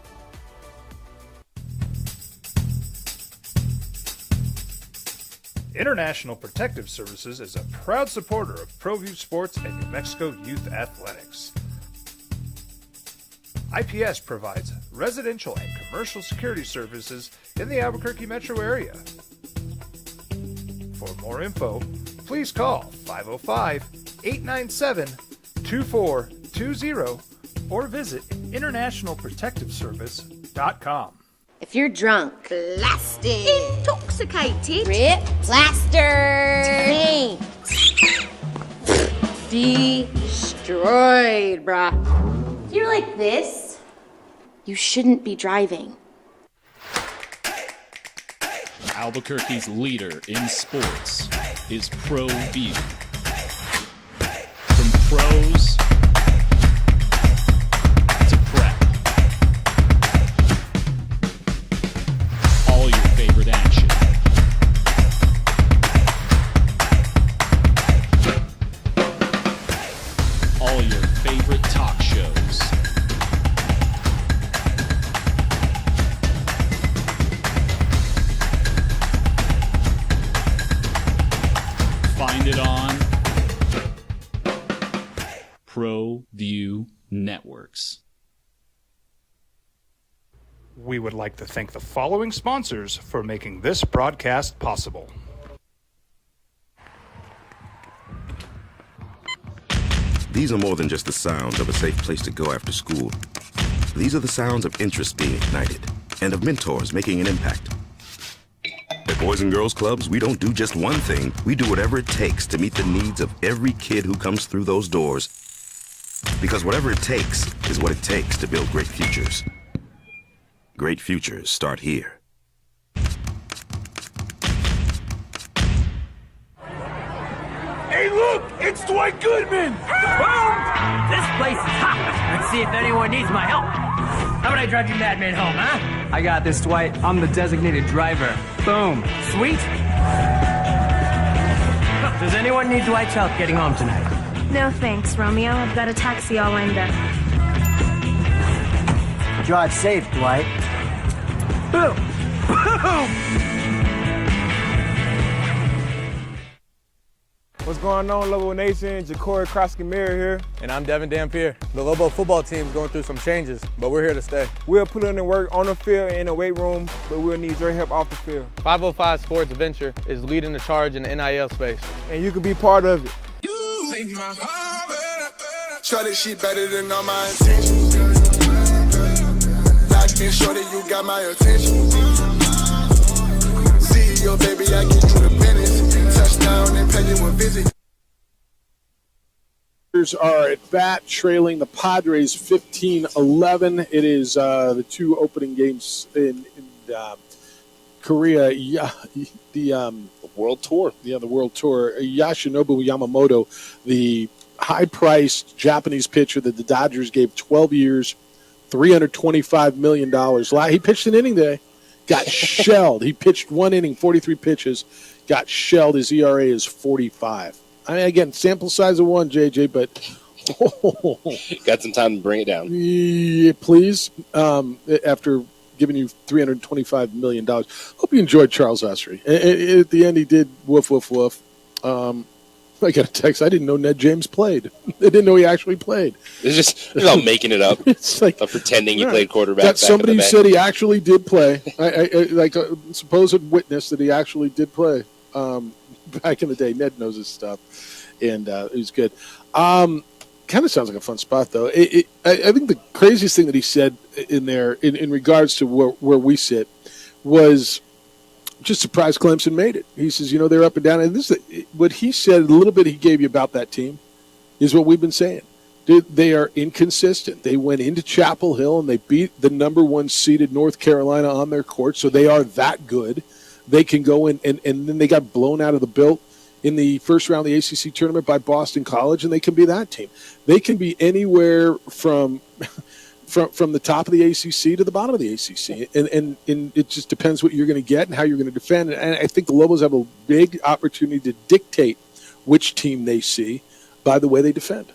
International Protective Services is a proud supporter of ProView Sports and New Mexico Youth Athletics. IPS provides residential and commercial security services in the Albuquerque metro area. For more info, please call 505-897-2420 or visit internationalprotectiveservice.com. If you're drunk, blasted, intoxicated, ripped, plastered, destroyed, bruh. If you're like this, you shouldn't be driving. Albuquerque's leader in sports is ProView. From pros to prep, all your favorite action. All your favorite talk shows. Find it on ProView Networks. We would like to thank the following sponsors for making this broadcast possible. These are more than just the sounds of a safe place to go after school. These are the sounds of interest being ignited and of mentors making an impact. At Boys and Girls Clubs, we don't do just one thing. We do whatever it takes to meet the needs of every kid who comes through those doors. Because whatever it takes is what it takes to build great futures. Great futures start here. Hey, look! It's Dwight Goodman! Boom! This place is hot. Let's see if anyone needs my help. How about I drive you madman home, huh? I got this, Dwight. I'm the designated driver. Boom. Sweet. Does anyone need Dwight's help getting home tonight? No thanks, Romeo. I've got a taxi all lined up. Drive safe, Dwight. Boom! Boom! What's going on, Lobo Nation? Ja'Cory Krosky-Miller here. And I'm Devin Dampier. The Lobo football team is going through some changes, but we're here to stay. We'll put in the work on the field and in the weight room, but we'll need your help off the field. 505 Sports Venture is leading the charge in the NIL space. And you can be part of it. Shorty, she better than all my intentions. Locked in, shorty, you got my attention. See your baby, I get you the business. Touchdown and pay you a visit. Are at bat, trailing the Padres 15-11. It is the two opening games in Korea. The World Tour. Yeah, the World Tour. Yoshinobu Yamamoto, the high-priced Japanese pitcher that the Dodgers gave 12 years, $325 million. He pitched an inning today, got shelled. He pitched one inning, 43 pitches, got shelled. His ERA is 45. I mean, again, sample size of one, JJ, but got some time to bring it down. Yeah, please. After giving you $325 million. Hope you enjoyed Charles Usry. At the end, he did woof, woof, woof. I got a text. I didn't know Ned James played. I didn't know he actually played. It's all making it up. It's like pretending he played quarterback. Got somebody who said he actually did play. I like a supposed witness that he actually did play. Back in the day, Ned knows his stuff, and it was good. Kind of sounds like a fun spot, though. I think the craziest thing that he said in there, in regards to where we sit, was just surprised Clemson made it. He says, they're up and down. And this, what he said, a little bit he gave you about that team, is what we've been saying. They are inconsistent. They went into Chapel Hill and they beat the number 1 seeded North Carolina on their court, so they are that good. They can go in, and then they got blown out of the built in the first round of the ACC tournament by Boston College, and they can be that team. They can be anywhere from the top of the ACC to the bottom of the ACC, and it just depends what you're going to get and how you're going to defend. And I think the Lobos have a big opportunity to dictate which team they see by the way they defend.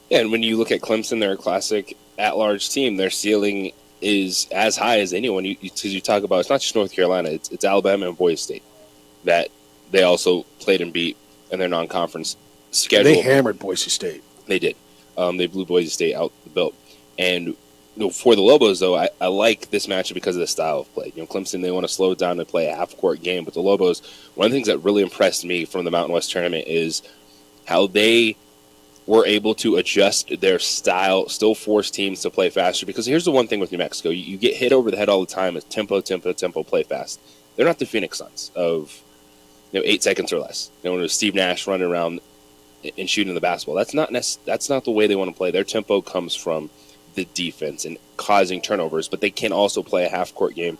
Yeah, and when you look at Clemson, they're a classic at-large team. Their ceiling is as high as anyone. You talk about, it's not just North Carolina, it's Alabama and Boise State that they also played and beat in their non-conference schedule. They hammered Boise State. They did. They blew Boise State out the belt. And for the Lobos, though, I like this matchup because of the style of play. Clemson, they want to slow it down and play a half-court game. But the Lobos, one of the things that really impressed me from the Mountain West tournament is how they were able to adjust their style, still force teams to play faster. Because here's the one thing with New Mexico. You get hit over the head all the time with tempo, play fast. They're not the Phoenix Suns of 8 seconds or less. When it was Steve Nash running around and shooting the basketball. That's not the way they want to play. Their tempo comes from the defense and causing turnovers, but they can also play a half-court game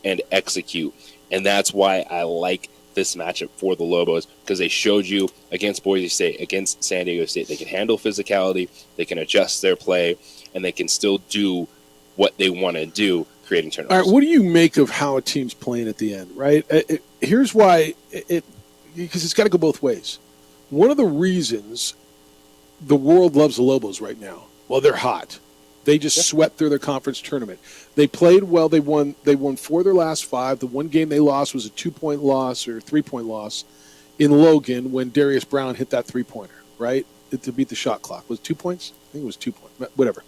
and execute. And that's why I like this matchup for the Lobos, because they showed you against Boise State, against San Diego State, they can handle physicality, they can adjust their play, and they can still do what they want to do, creating turnovers. All right, what do you make of how a team's playing at the end, right? Here's why, because it's got to go both ways. One of the reasons the world loves the Lobos right now, well, they're hot. They just swept through their conference tournament. They played well. They won 4 of their last 5. The one game they lost was a 2-point loss or 3-point loss in Logan when Darius Brown hit that 3-pointer, right, to beat the shot clock. Was it 2 points? I think it was 2 points. Whatever.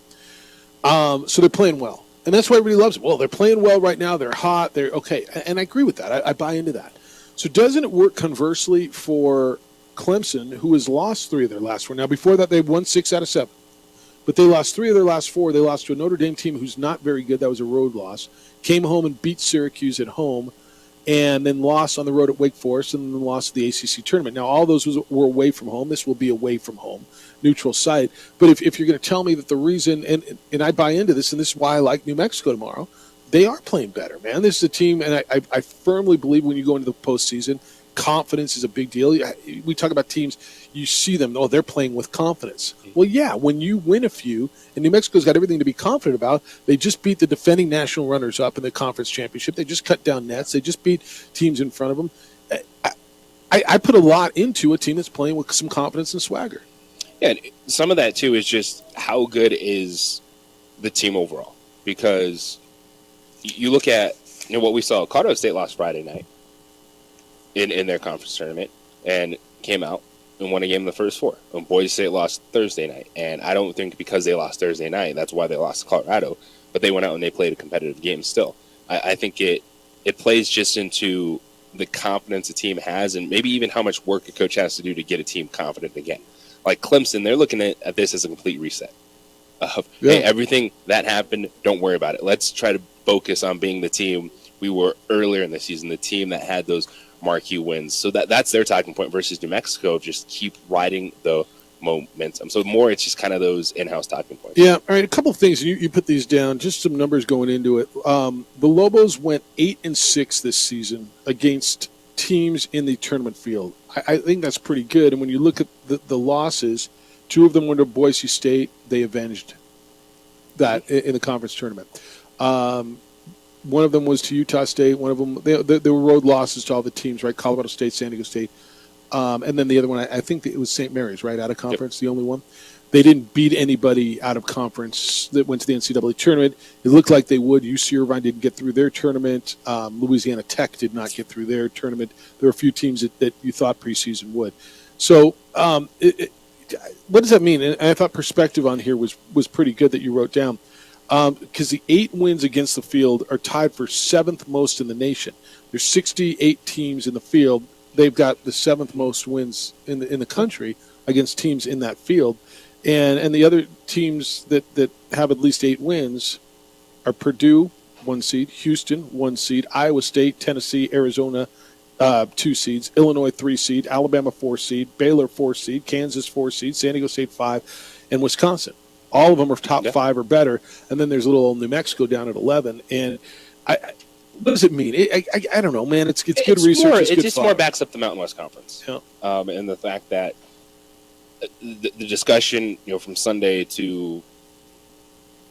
So they're playing well. And that's why everybody loves it. Well, they're playing well right now. They're hot. They're okay. And I agree with that. I buy into that. So doesn't it work conversely for Clemson, who has lost 3 of their last 4? Now, before that, they won 6 out of 7. But they lost 3 of their last 4. They lost to a Notre Dame team who's not very good. That was a road loss. Came home and beat Syracuse at home, and then lost on the road at Wake Forest, and then lost the ACC tournament. Now, all those were away from home. This will be away from home, neutral site. But if you're going to tell me that the reason, and I buy into this, and this is why I like New Mexico tomorrow, they are playing better, man. This is a team, and I firmly believe when you go into the postseason, confidence is a big deal. We talk about teams, you see them, they're playing with confidence. Well, yeah, when you win a few, and New Mexico's got everything to be confident about, they just beat the defending national runners-up in the conference championship. They just cut down nets. They just beat teams in front of them. I put a lot into a team that's playing with some confidence and swagger. Yeah, and some of that, too, is just how good is the team overall. Because you look at what we saw. Colorado State lost Friday night in their conference tournament and came out and won a game in the first 4. And Boise State lost Thursday night. And I don't think because they lost Thursday night, that's why they lost to Colorado. But they went out and they played a competitive game still. I think it plays just into the confidence a team has and maybe even how much work a coach has to do to get a team confident again. Like Clemson, they're looking at this as a complete reset. Hey, everything that happened, don't worry about it. Let's try to focus on being the team we were earlier in the season, the team that had those marquee wins. So that's their talking point versus New Mexico. Just keep riding the momentum. So more, it's just kind of those in-house talking points. Yeah. All right. A couple of things. You put these down. Just some numbers going into it. The Lobos went 8-6 this season against teams in the tournament field. I think that's pretty good. And when you look at the losses, 2 of them were to Boise State. They avenged that in the conference tournament. One of them was to Utah State. One of them, they were road losses to all the teams, right? Colorado State, San Diego State. And then the other one, I think it was St. Mary's, right? Out of conference, the only one. They didn't beat anybody out of conference that went to the NCAA tournament. It looked like they would. UC Irvine didn't get through their tournament. Louisiana Tech did not get through their tournament. There were a few teams that you thought preseason would. So what does that mean? And I thought perspective on here was pretty good that you wrote down, because the 8 wins against the field are tied for 7th most in the nation. There's 68 teams in the field. They've got the 7th most wins in the country against teams in that field. And the other teams that have at least 8 wins are Purdue, 1 seed, Houston, 1 seed, Iowa State, Tennessee, Arizona, 2 seeds, Illinois, 3 seed, Alabama, 4 seed, Baylor, 4 seed, Kansas, 4 seed, San Diego State, 5, and Wisconsin. All of them are top 5 or better. And then there's little old New Mexico down at 11. And what does it mean? I don't know, man. It's good research. It just more backs up the Mountain West Conference. Yeah. And the fact that the discussion, from Sunday to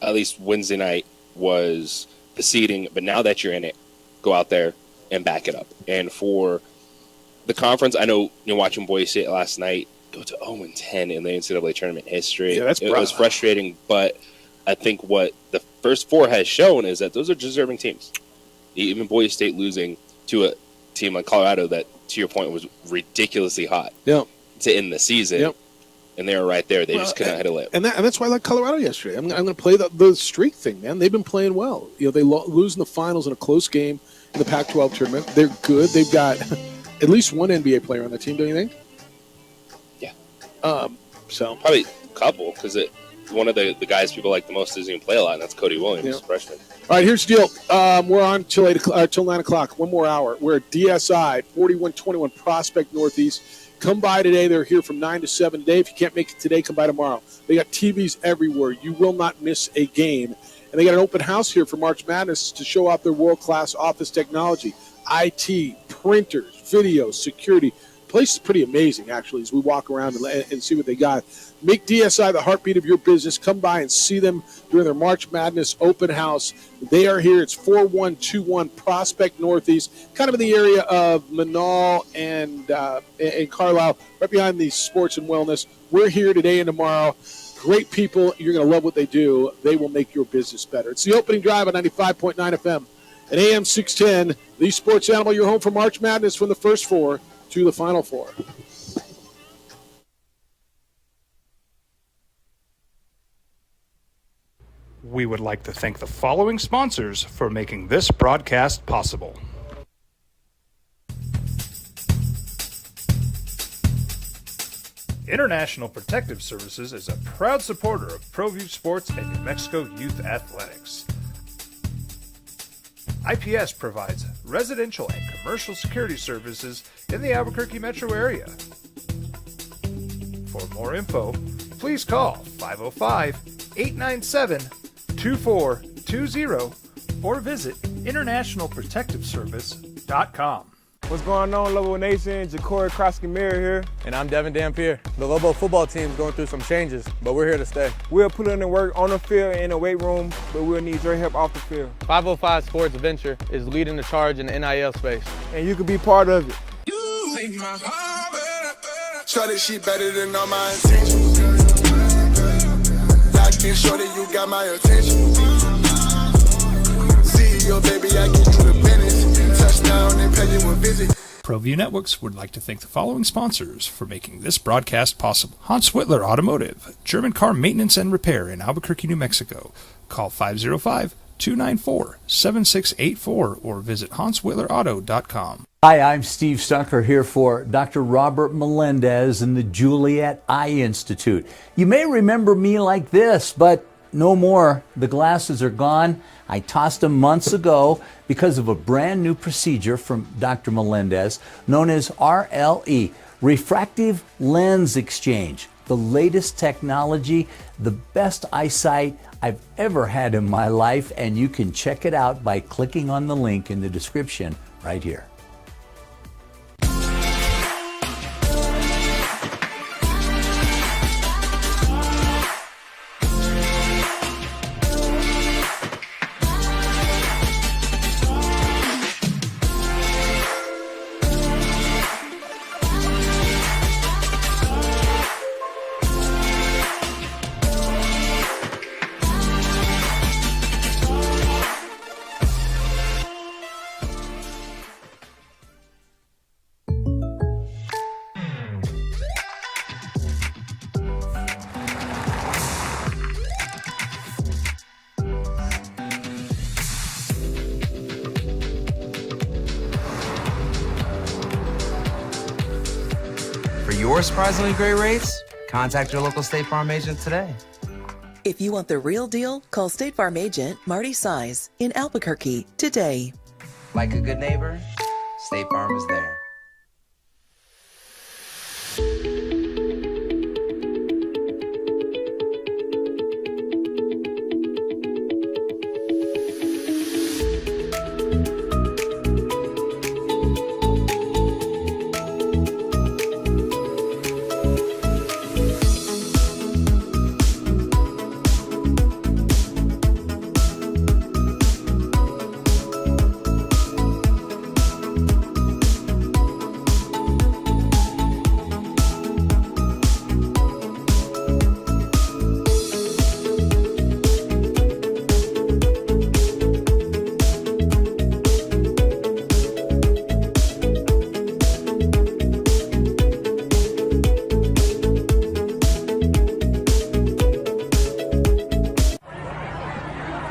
at least Wednesday night was the seeding. But now that you're in it, go out there and back it up. And for the conference, I know watching Boise State last night go to 0-10 in the NCAA tournament history. Yeah, it was frustrating, but I think what the first 4 has shown is that those are deserving teams. Even Boise State losing to a team like Colorado that, to your point, was ridiculously hot to end the season. Yep. And they were right there. They just couldn't hit a lip. And that's why I like Colorado yesterday. I'm going to play the streak thing, man. They've been playing well. They lose in the finals in a close game in the Pac-12 tournament. They're good. They've got at least 1 NBA player on the team, don't you think? Yeah. So probably a couple, because one of the guys people like the most doesn't even play a lot, and that's Cody Williams, freshman. All right, here's the deal. We're on till 9 o'clock. 1 more hour. We're at DSI, 4121 Prospect Northeast. Come by today. They're here from 9 to 7 today. If you can't make it today, come by tomorrow. They got TVs everywhere. You will not miss a game. And they got an open house here for March Madness to show off their world-class office technology, IT, printers, video, security. The place is pretty amazing, actually, as we walk around and see what they got. Make DSI the heartbeat of your business. Come by and see them during their March Madness open house. They are here. It's 4121 Prospect Northeast, kind of in the area of Manal and Carlisle, right behind the sports and wellness. We're here today and tomorrow. Great people. You're going to love what they do. They will make your business better. It's the opening drive on 95.9 FM at AM 610. The Sports Animal, your home for March Madness from the first 4 to the final 4. We would like to thank the following sponsors for making this broadcast possible. International Protective Services is a proud supporter of ProView Sports and New Mexico Youth Athletics. IPS provides residential and commercial security services in the Albuquerque metro area. For more info, please call 505-897-2420 or visit internationalprotectiveservice.com. What's going on, Lobo Nation? Ja'Cory Krosky-Miller here. And I'm Devin Dampier. The Lobo football team is going through some changes, but we're here to stay. We'll put in the work on the field and in the weight room, but we'll need your help off the field. 505 Sports Venture is leading the charge in the NIL space. And you can be part of it. Shorty, she better than all my intentions. Locked in, shorty, you got my attention. CEO, baby, I get you the business. Touchdown and pay you a visit. ProView Networks would like to thank the following sponsors for making this broadcast possible. Hans Whitler Automotive, German car maintenance and repair in Albuquerque, New Mexico. Call 505-294-7684 or visit HansWhitlerAuto.com. Hi, I'm Steve Stunker here for Dr. Robert Melendez and the Juliet Eye Institute. You may remember me like this, but no more. The glasses are gone. I tossed them months ago because of a brand new procedure from Dr. Melendez known as RLE, Refractive Lens Exchange. The latest technology, the best eyesight I've ever had in my life, and you can check it out by clicking on the link in the description right here. your surprisingly great rates, contact your local State Farm agent today. If you want the real deal, call State Farm agent Marty Size in Albuquerque today. Like a good neighbor, State Farm is there.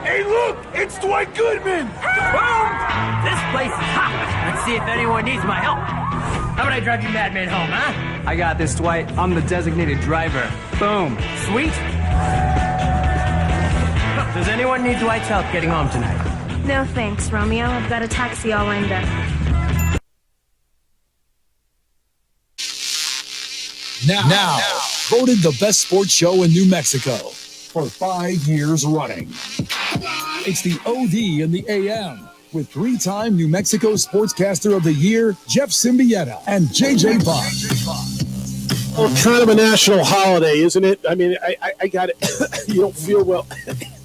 Hey, look! It's Dwight Goodman! Boom! This place is hot. Let's see if anyone needs my help. How about I drive you madman home, huh? I got this, Dwight. I'm the designated driver. Boom. Sweet. Does anyone need Dwight's help getting home tonight? No thanks, Romeo. I've got a taxi all lined up. Now, voted the best sports show in New Mexico for 5 years running. It's the OD in the AM with 3-time New Mexico Sportscaster of the Year, Jeff Symbieta and JJ Buck. Well, kind of a national holiday, isn't it? I mean, I got it. You don't feel well.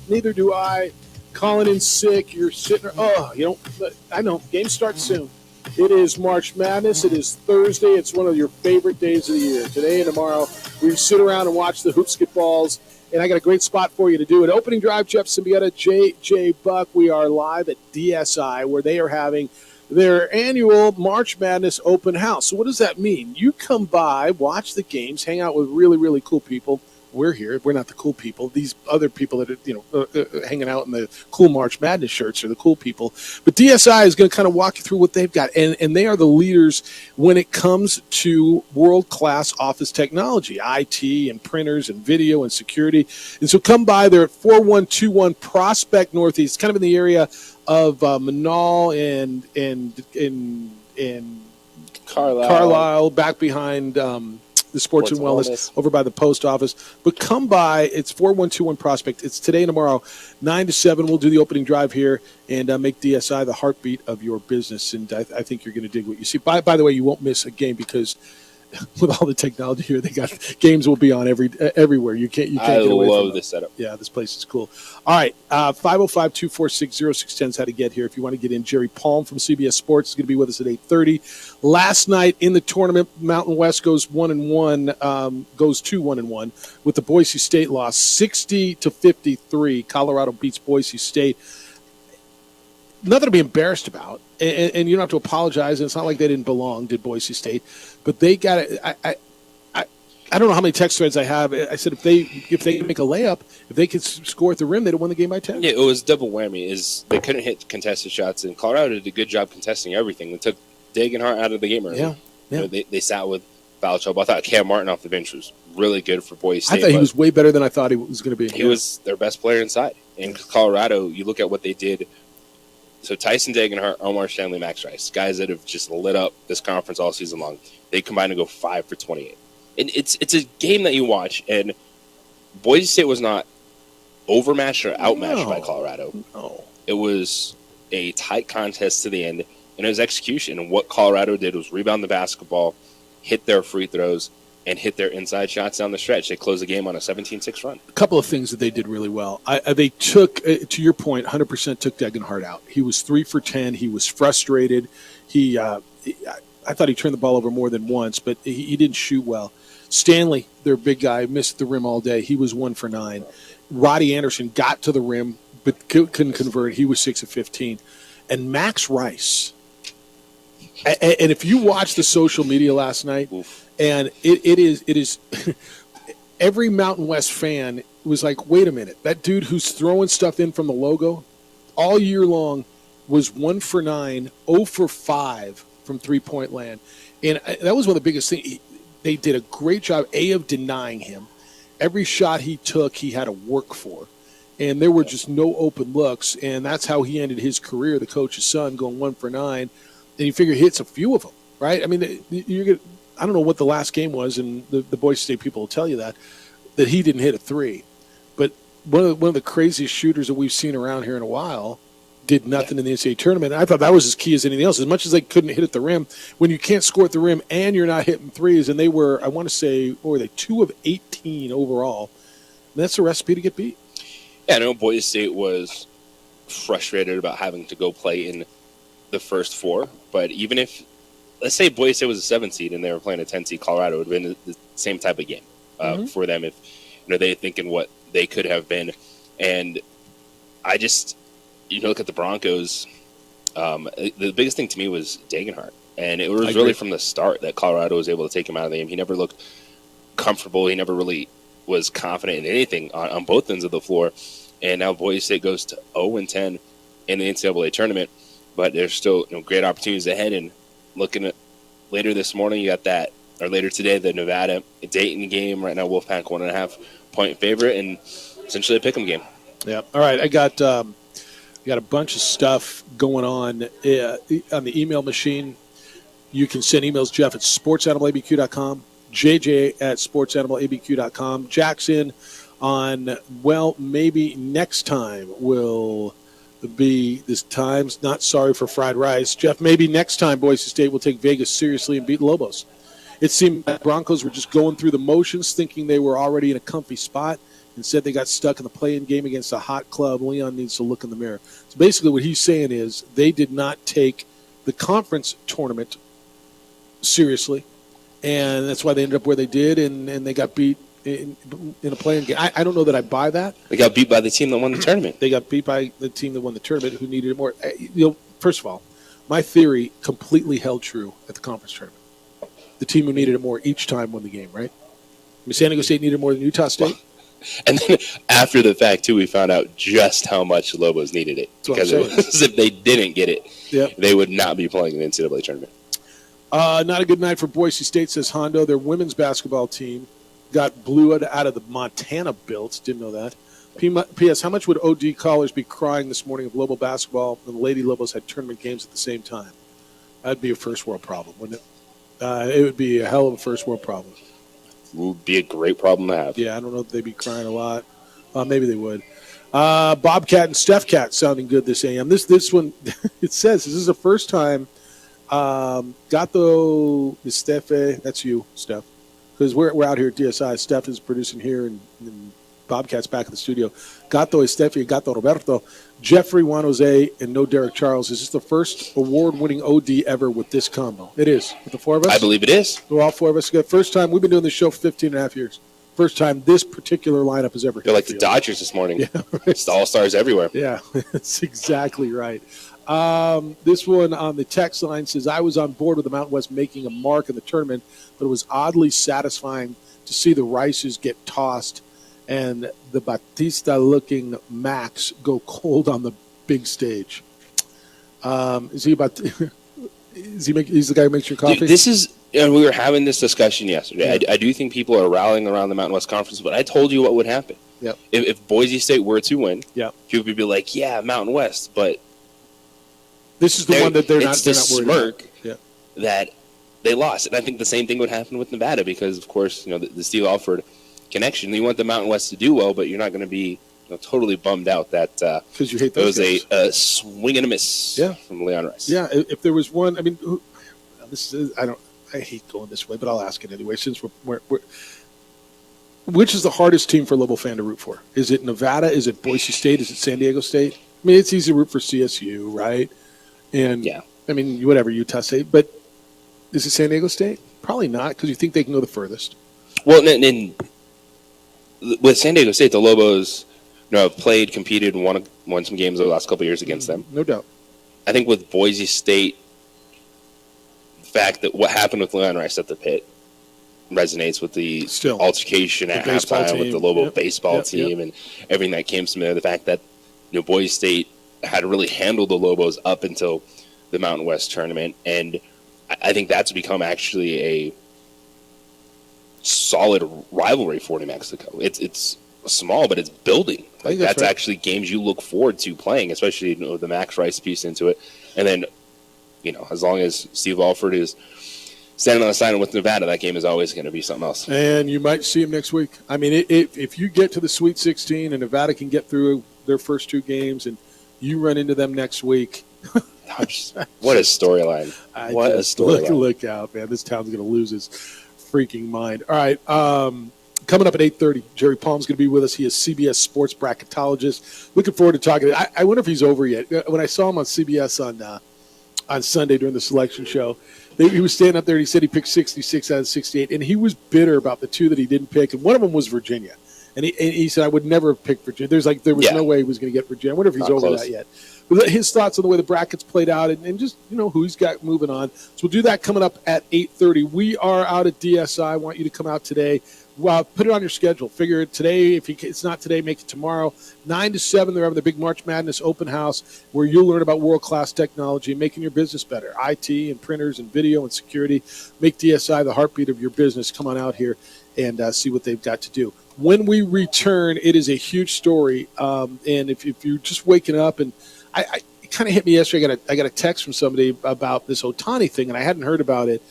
Neither do I. Calling in sick. You're sitting. I know. Game starts soon. It is March Madness. It is Thursday. It's one of your favorite days of the year. Today and tomorrow, we sit around and watch the hoops get balls. And I got a great spot for you to do it. Opening drive, Jeff Symbieta, JJ Buck. We are live at DSI, where they are having their annual March Madness open house. So what does that mean? You come by, watch the games, hang out with really, really cool people. We're here. We're not the cool people. These other people that are, hanging out in the cool March Madness shirts are the cool people. But DSI is going to kind of walk you through what they've got. And they are the leaders when it comes to world-class office technology, IT and printers and video and security. And so come by. They're at 4121 Prospect Northeast, kind of in the area of Manal and Carlisle, back behind the Sports and Wellness over by the post office. But come by. It's 4121 Prospect. It's today and tomorrow, 9 to 7. We'll do the opening drive here and make DSI the heartbeat of your business. And I think you're going to dig what you see. By the way, you won't miss a game because with all the technology here, they got games will be on everywhere. You can't get away from it. I love this setup. Yeah, this place is cool. All right, 505-246-0610 is how to get here. If you want to get in, Jerry Palm from CBS Sports is going to be with us at 8:30. Last night in the tournament, Mountain West goes 1-1, goes to 1-1 with the Boise State loss, 60-53. Colorado beats Boise State. Nothing to be embarrassed about, and you don't have to apologize. And it's not like they didn't belong, did Boise State, but they got it. I don't know how many text threads I have. I said if they make a layup, if they could score at the rim, they'd have won the game by 10. Yeah, it was double whammy. They couldn't hit contested shots, and Colorado did a good job contesting everything. They took Degenhart out of the game early. Yeah. They sat with foul trouble. I thought Cam Martin off the bench was really good for Boise State. I thought he was way better than I thought he was going to be. He was their best player inside. In Colorado, you look at what they did. So Tyson Degenhart, Omar Stanley, Max Rice, guys that have just lit up this conference all season long. They combined to go 5 for 28. And it's a game that you watch, and Boise State was not overmatched or outmatched by Colorado. No. It was a tight contest to the end, and it was execution. And what Colorado did was rebound the basketball, hit their free throws, and hit their inside shots down the stretch. They closed the game on a 17-6 run. A couple of things that they did really well. They took, to your point, 100% took Degenhart out. He was 3 for 10. He was frustrated. I thought he turned the ball over more than once, but he didn't shoot well. Stanley, their big guy, missed the rim all day. He was 1 for 9. Roddy Anderson got to the rim, but couldn't convert. He was 6 of 15. And Max Rice. And if you watched the social media last night, and it is every Mountain West fan was like, wait a minute, that dude who's throwing stuff in from the logo all year long was 1 for 9, 0 for 5 from three-point land. And that was one of the biggest things. they did a great job, of denying him. Every shot he took, he had to work for. And there were just no open looks, and that's how he ended his career, the coach's son, going 1 for 9. And you figure he hits a few of them, right? I mean, I don't know what the last game was, and the Boise State people will tell you that he didn't hit a 3. But one of the craziest shooters that we've seen around here in a while did nothing in the NCAA tournament. And I thought that was as key as anything else. As much as they couldn't hit at the rim, when you can't score at the rim and you're not hitting threes, and they were, I want to say, what were they, 2 of 18 overall, that's a recipe to get beat. Yeah, I know Boise State was frustrated about having to go play in the first 4, but even if, let's say Boise State was a 7 seed and they were playing a 10 seed Colorado, it would have been the same type of game for them if they're thinking what they could have been. And I just, look at the Broncos, the biggest thing to me was Degenhart. And it was really from the start that Colorado was able to take him out of the game. He never looked comfortable. He never really was confident in anything on both ends of the floor. And now Boise State goes to 0-10 in the NCAA tournament, but there's still great opportunities ahead. And looking at later this morning, you got later today, the Nevada-Dayton game. Right now, Wolfpack 1.5-point favorite, and essentially a pick'em game. Yeah. All right, I got a bunch of stuff going on the email machine. You can send emails, Jeff, at sportsanimалabq.com. JJ at sportsanimалabq.com. Jackson on, maybe next time will be this time's not sorry for fried rice. Jeff, maybe next time Boise State will take Vegas seriously and beat Lobos. It seemed that Broncos were just going through the motions, thinking they were already in a comfy spot. Instead, they got stuck in the play-in game against a hot club. Leon needs to look in the mirror. So basically what he's saying is they did not take the conference tournament seriously. And that's why they ended up where they did, and they got beat in a play-in game. I don't know that I buy that. They got beat by the team that won the tournament. They got beat by the team that won the tournament, who needed it more. First of all, my theory completely held true at the conference tournament. The team who needed it more each time won the game, right? I mean, San Diego State needed it more than Utah State. And then after the fact, too, we found out just how much Lobos needed it. Because it was, if they didn't get it, they would not be playing in the NCAA tournament. Not a good night for Boise State, says Hondo. Their women's basketball team got blew out of the Montana Bills. Didn't know that. P.S. How much would OD callers be crying this morning if Lobo basketball and the Lady Lobos had tournament games at the same time? That'd be a first world problem, wouldn't it? It would be a hell of a first world problem. It would be a great problem to have. Yeah, I don't know if they'd be crying a lot. Maybe they would. Bobcat and Steph Cat sounding good this AM. This one, it says, this is the first time Gato Estefe, that's you, Steph, because we're out here at DSI. Steph is producing here, and Bobcat's back in the studio. Gato Estefe, Gato Roberto, Jeffrey Juan Jose, and no Derek Charles. Is this the first award-winning OD ever with this combo? It is. With the four of us? I believe it is. So all four of us. First time. We've been doing this show for 15 and a half years. First time this particular lineup has ever hit. They're like the Dodgers this morning. Yeah, right. It's the All-Stars everywhere. Yeah, that's exactly right. This one on the text line says, I was on board with the Mountain West making a mark in the tournament, but it was oddly satisfying to see the Rices get tossed and the Batista-looking Max go cold on the big stage. He's the guy who makes your coffee? Dude, this is, we were having this discussion yesterday. Yeah. I do think people are rallying around the Mountain West Conference, but I told you what would happen. Yep. If Boise State were to win, yep, people would be like, yeah, Mountain West, but this is the one that they're not worried about. Yeah. That they lost. And I think the same thing would happen with Nevada because, of course, the Steve Alford connection. You want the Mountain West to do well, but you're not going to be totally bummed out that because you hate those it was a swing and a miss from Leon Rice. Yeah, if there was one, I mean, I hate going this way, but I'll ask it anyway. Since we're which is the hardest team for a Lobo fan to root for? Is it Nevada? Is it Boise State? Is it San Diego State? I mean, it's easy to root for CSU, right? And I mean, whatever, Utah State, but is it San Diego State? Probably not, because you think they can go the furthest. Well, and with San Diego State, the Lobos, have played, competed, and won some games over the last couple of years against them. No doubt. I think with Boise State, the fact that what happened with Leon Rice at the pit resonates with the altercation at halftime with the Lobo baseball team and everything that came from there. The fact that Boise State had really handled the Lobos up until the Mountain West tournament, and I think that's become actually solid rivalry for New Mexico. It's small, but it's building. Like that's right. Actually games you look forward to playing, especially the Max Rice piece into it. And then, as long as Steve Alford is standing on the side with Nevada, that game is always going to be something else. And you might see him next week. I mean, if you get to the Sweet 16 and Nevada can get through their first 2 games and you run into them next week. What a storyline. What a storyline. Look out, man. This town's going to lose its freaking mind. All right. Coming up at 8:30, Jerry Palm's going to be with us. He is CBS sports bracketologist. Looking forward to talking. I wonder if he's over yet. When I saw him on CBS on Sunday during the selection show, he was standing up there and he said he picked 66 out of 68, and he was bitter about the 2 that he didn't pick, and one of them was Virginia. And he said, I would never have picked Virginia. There was no way he was going to get Virginia. I wonder if he's over that yet. But his thoughts on the way the brackets played out and just, who he's got moving on. So we'll do that coming up at 8:30. We are out at DSI. I want you to come out today. Well, put it on your schedule. Figure it today. If it's not today, make it tomorrow. 9 to 7, they're having the big March Madness open house where you'll learn about world-class technology and making your business better. IT and printers and video and security. Make DSI the heartbeat of your business. Come on out here and see what they've got to do. When we return, it is a huge story. And if you're just waking up, and it kind of hit me yesterday. I got a text from somebody about this Ohtani thing, and I hadn't heard about it.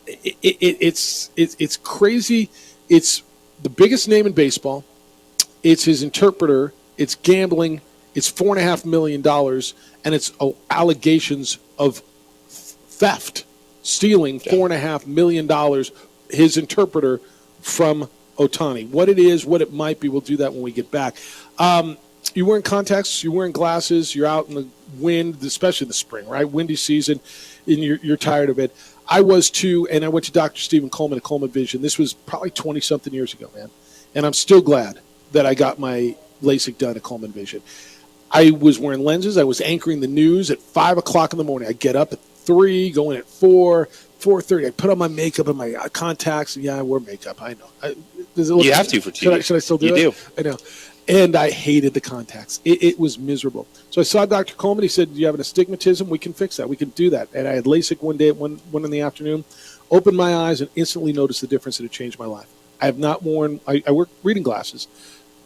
It's crazy. It's the biggest name in baseball. It's his interpreter. It's gambling. It's $4.5 million, and it's allegations of theft, stealing $4.5 million. His interpreter from Ohtani. What it is, what it might be, we'll do that when we get back. You're wearing contacts, you're wearing glasses, you're out in the wind, especially the spring, right? Windy season, and you're tired of it. I was too, and I went to Dr. Stephen Coleman at Coleman Vision. This was probably 20-something years ago, man. And I'm still glad that I got my LASIK done at Coleman Vision. I was wearing lenses. I was anchoring the news at 5 o'clock in the morning. I get up at 3, go in at 4, 4:30. I put on my makeup and my contacts. Yeah, I wear makeup. I know. You have to for TV. Should I still do it? You do. I know. And I hated the contacts. It was miserable. So I saw Dr. Coleman. He said, do you have an astigmatism? We can fix that. We can do that. And I had LASIK one day at 1 in the afternoon. Opened my eyes and instantly noticed the difference, and it changed my life. I have not worn – I wear reading glasses,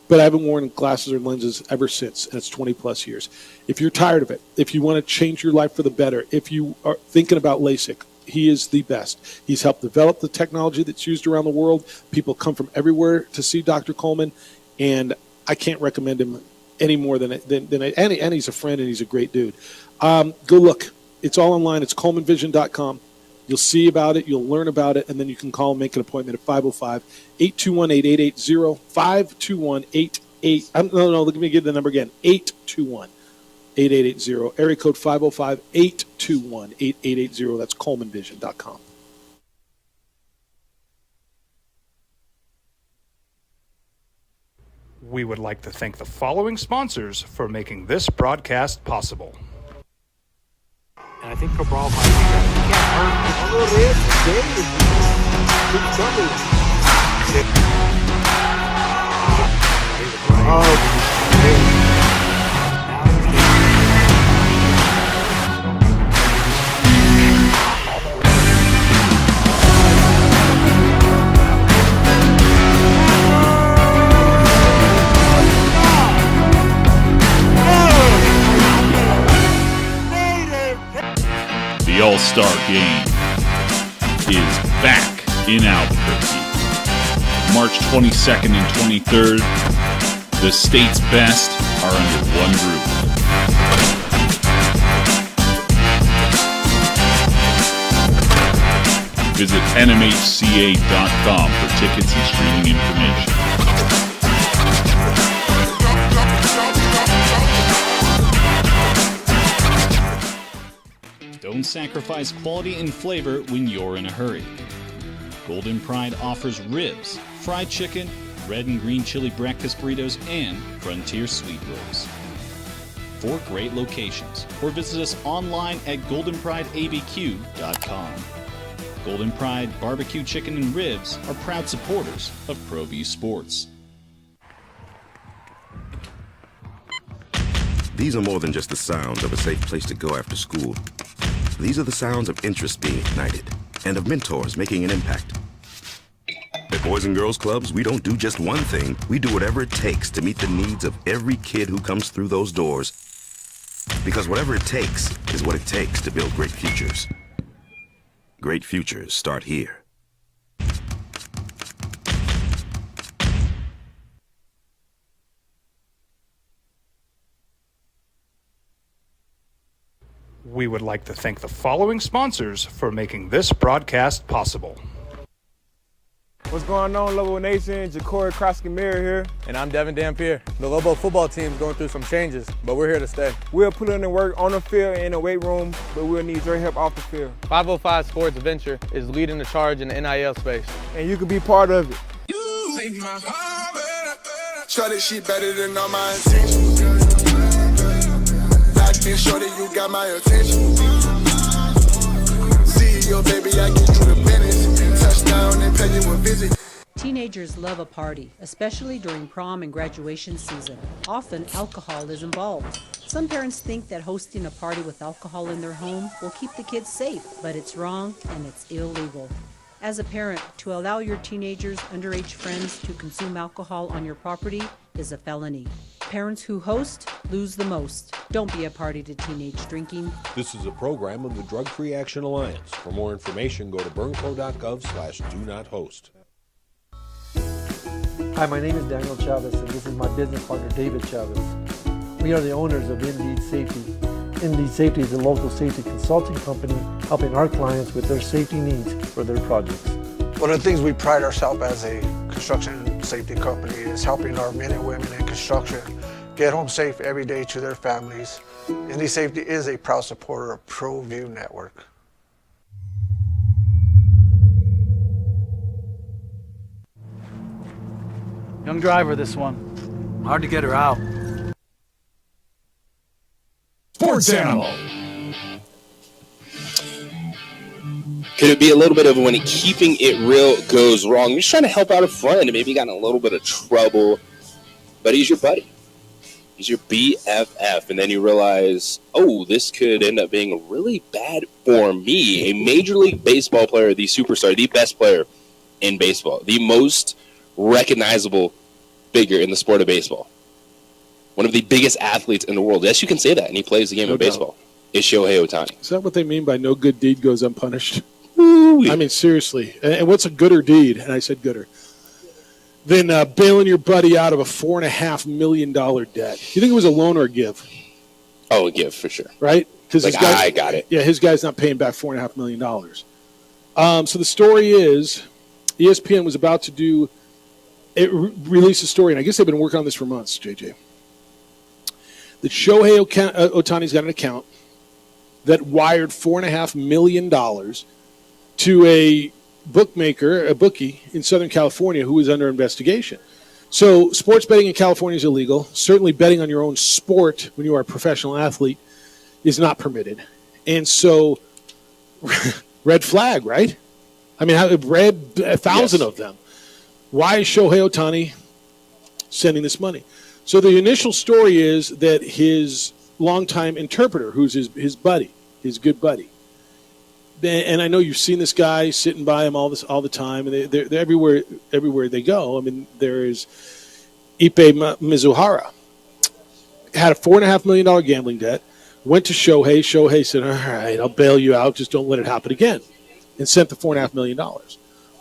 but I haven't worn glasses or lenses ever since, and it's 20-plus years. If you're tired of it, if you want to change your life for the better, if you are thinking about LASIK, he is the best. He's helped develop the technology that's used around the world. People come from everywhere to see Dr. Coleman, and I can't recommend him any more than and he's a friend and he's a great dude. Go look. It's all online. It's ColemanVision.com. You'll see about it. You'll learn about it, and then you can call and make an appointment at 505-821-8880, 521-88. No, let me give the number again, 821-8880, area code 505-821-8880. That's ColemanVision.com. We would like to thank the following sponsors for making this broadcast possible. And I think Cabral might The All-Star Game is back in Albuquerque. March 22nd and 23rd, the state's best are under one roof. Visit nmhca.com for tickets and streaming information. Don't sacrifice quality and flavor when you're in a hurry. Golden Pride offers ribs, fried chicken, red and green chili breakfast burritos, and Frontier sweet rolls. 4 great locations, or visit us online at goldenprideabq.com. Golden Pride Barbecue Chicken and Ribs are proud supporters of ProView Sports. These are more than just the sounds of a safe place to go after school. These are the sounds of interest being ignited and of mentors making an impact. At Boys and Girls Clubs, we don't do just one thing. We do whatever it takes to meet the needs of every kid who comes through those doors. Because whatever it takes is what it takes to build great futures. Great futures start here. We would like to thank the following sponsors for making this broadcast possible. What's going on, Lobo Nation? Ja'Cory Krosky-Miller here. And I'm Devin Dampier. The Lobo football team is going through some changes, but we're here to stay. We'll put in the work on the field and in the weight room, but we'll need your help off the field. 505 Sports Venture is leading the charge in the NIL space. And you can be part of it. You make my heart better. Shorty, she better than all my intentions. Locked in, shorty, you got my attention. See your baby, I get you the business. Touchdown and pay you a visit. Teenagers love a party, especially during prom and graduation season. Often, alcohol is involved. Some parents think that hosting a party with alcohol in their home will keep the kids safe, but it's wrong and it's illegal. As a parent, to allow your teenagers' underage friends to consume alcohol on your property is a felony. Parents who host lose the most. Don't be a party to teenage drinking. This is a program of the Drug Free Action Alliance. For more information, go to burnco.gov/do-not-host. Hi, my name is Daniel Chavez, and this is my business partner, David Chavez. We are the owners of Indeed Safety. Indeed Safety is a local safety consulting company helping our clients with their safety needs for their projects. One of the things we pride ourselves as a construction safety company is helping our men and women in construction get home safe every day to their families. Indeed Safety is a proud supporter of ProView Network. Young driver, this one. Hard to get her out. Sports Animal. Could it be a little bit of when keeping it real goes wrong? You're just trying to help out a friend and maybe got in a little bit of trouble, but he's your buddy. He's your BFF. And then you realize, oh, this could end up being really bad for me. A Major League Baseball player, the superstar, the best player in baseball, the most recognizable figure in the sport of baseball. One of the biggest athletes in the world. Yes, you can say that, and he plays the game of baseball. Is Shohei Ohtani. Is that what they mean by no good deed goes unpunished? I mean, seriously. And what's a gooder deed? And I said gooder. Then bailing your buddy out of a $4.5 million debt. You think it was a loan or a give? Oh, a give, for sure. Right? Because like, I got it. Yeah, his guy's not paying back $4.5 million. So the story is ESPN was about to do release a story, and I guess they've been working on this for months, JJ. That Shohei Ohtani's got an account that wired $4.5 million to a bookmaker, a bookie in Southern California who is under investigation. So sports betting in California is illegal. Certainly betting on your own sport when you are a professional athlete is not permitted. And so, red flag, right? I mean, I've read 1,000 of them. Why is Shohei Ohtani sending this money? So the initial story is that his longtime interpreter, who's his buddy, his good buddy, and I know you've seen this guy sitting by him all the time, and they're everywhere they go. I mean, there is Ippei Mizuhara, had a $4.5 million gambling debt, went to Shohei. Shohei said, all right, I'll bail you out, just don't let it happen again, and sent the $4.5 million.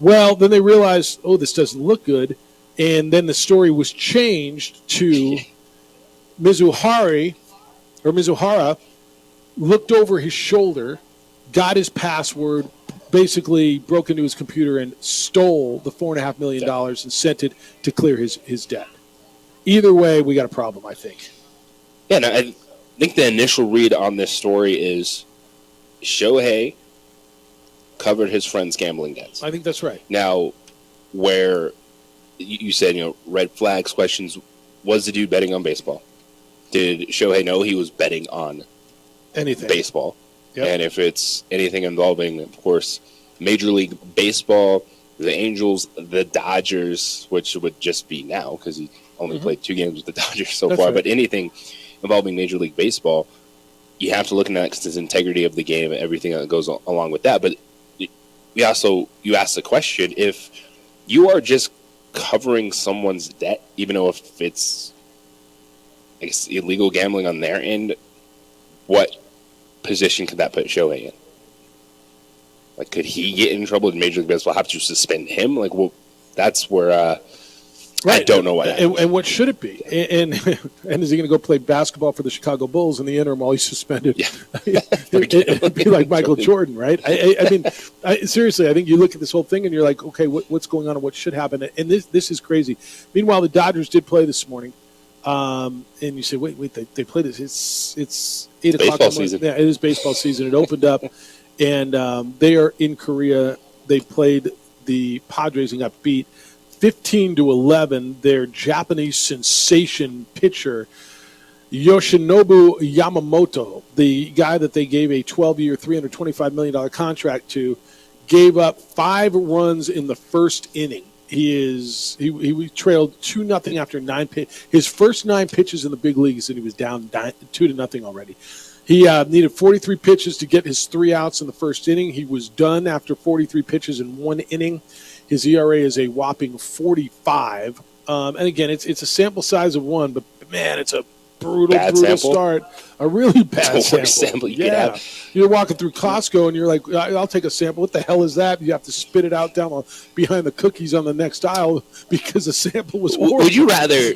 Well, then they realized, oh, this doesn't look good, and then the story was changed to Mizuhara looked over his shoulder, got his password, basically broke into his computer and stole the $4.5 million and sent it to clear his debt. Either way, we got a problem, I think. Yeah, no, I think the initial read on this story is Shohei covered his friend's gambling debts. I think that's right. Now, where you said, red flags, questions, was the dude betting on baseball? Did Shohei know he was betting on anything baseball? Yep. And if it's anything involving, of course, Major League Baseball, the Angels, the Dodgers, which would just be now because he only played 2 games with the Dodgers so far, right. But anything involving Major League Baseball, you have to look at that because the integrity of the game and everything that goes along with that. But you asked the question, if you are just covering someone's debt, even though if it's, I guess, illegal gambling on their end. What position could that put Shohei in? Like, could he get in trouble? Did Major League Baseball have to suspend him? Like, well, that's where I don't know what. And what should it be? And is he going to go play basketball for the Chicago Bulls in the interim while he's suspended? Yeah. It'd be like Michael Jordan, right? I mean, seriously, I think you look at this whole thing and you're like, okay, what's going on and what should happen? And this is crazy. Meanwhile, the Dodgers did play this morning. And you say, wait, they played this. It's 8 o'clock. Baseball season. Yeah, it is baseball season. It opened up, and they are in Korea. They played the Padres and got beat 15-11. Their Japanese sensation pitcher, Yoshinobu Yamamoto, the guy that they gave a 12-year, $325 million contract to, gave up 5 runs in the first inning. He trailed 2-0 after 9 pitches. His first 9 pitches in the big leagues, and he was down 2-0 already. He needed 43 pitches to get his 3 outs in the first inning. He was done after 43 pitches in 1 inning. His ERA is a whopping 45. And again, it's a sample size of 1, but man, it's a brutal start. A really bad sample. You could have. You're walking through Costco and you're like, I'll take a sample. What the hell is that? You have to spit it out down behind the cookies on the next aisle because the sample was horrible. Would you rather?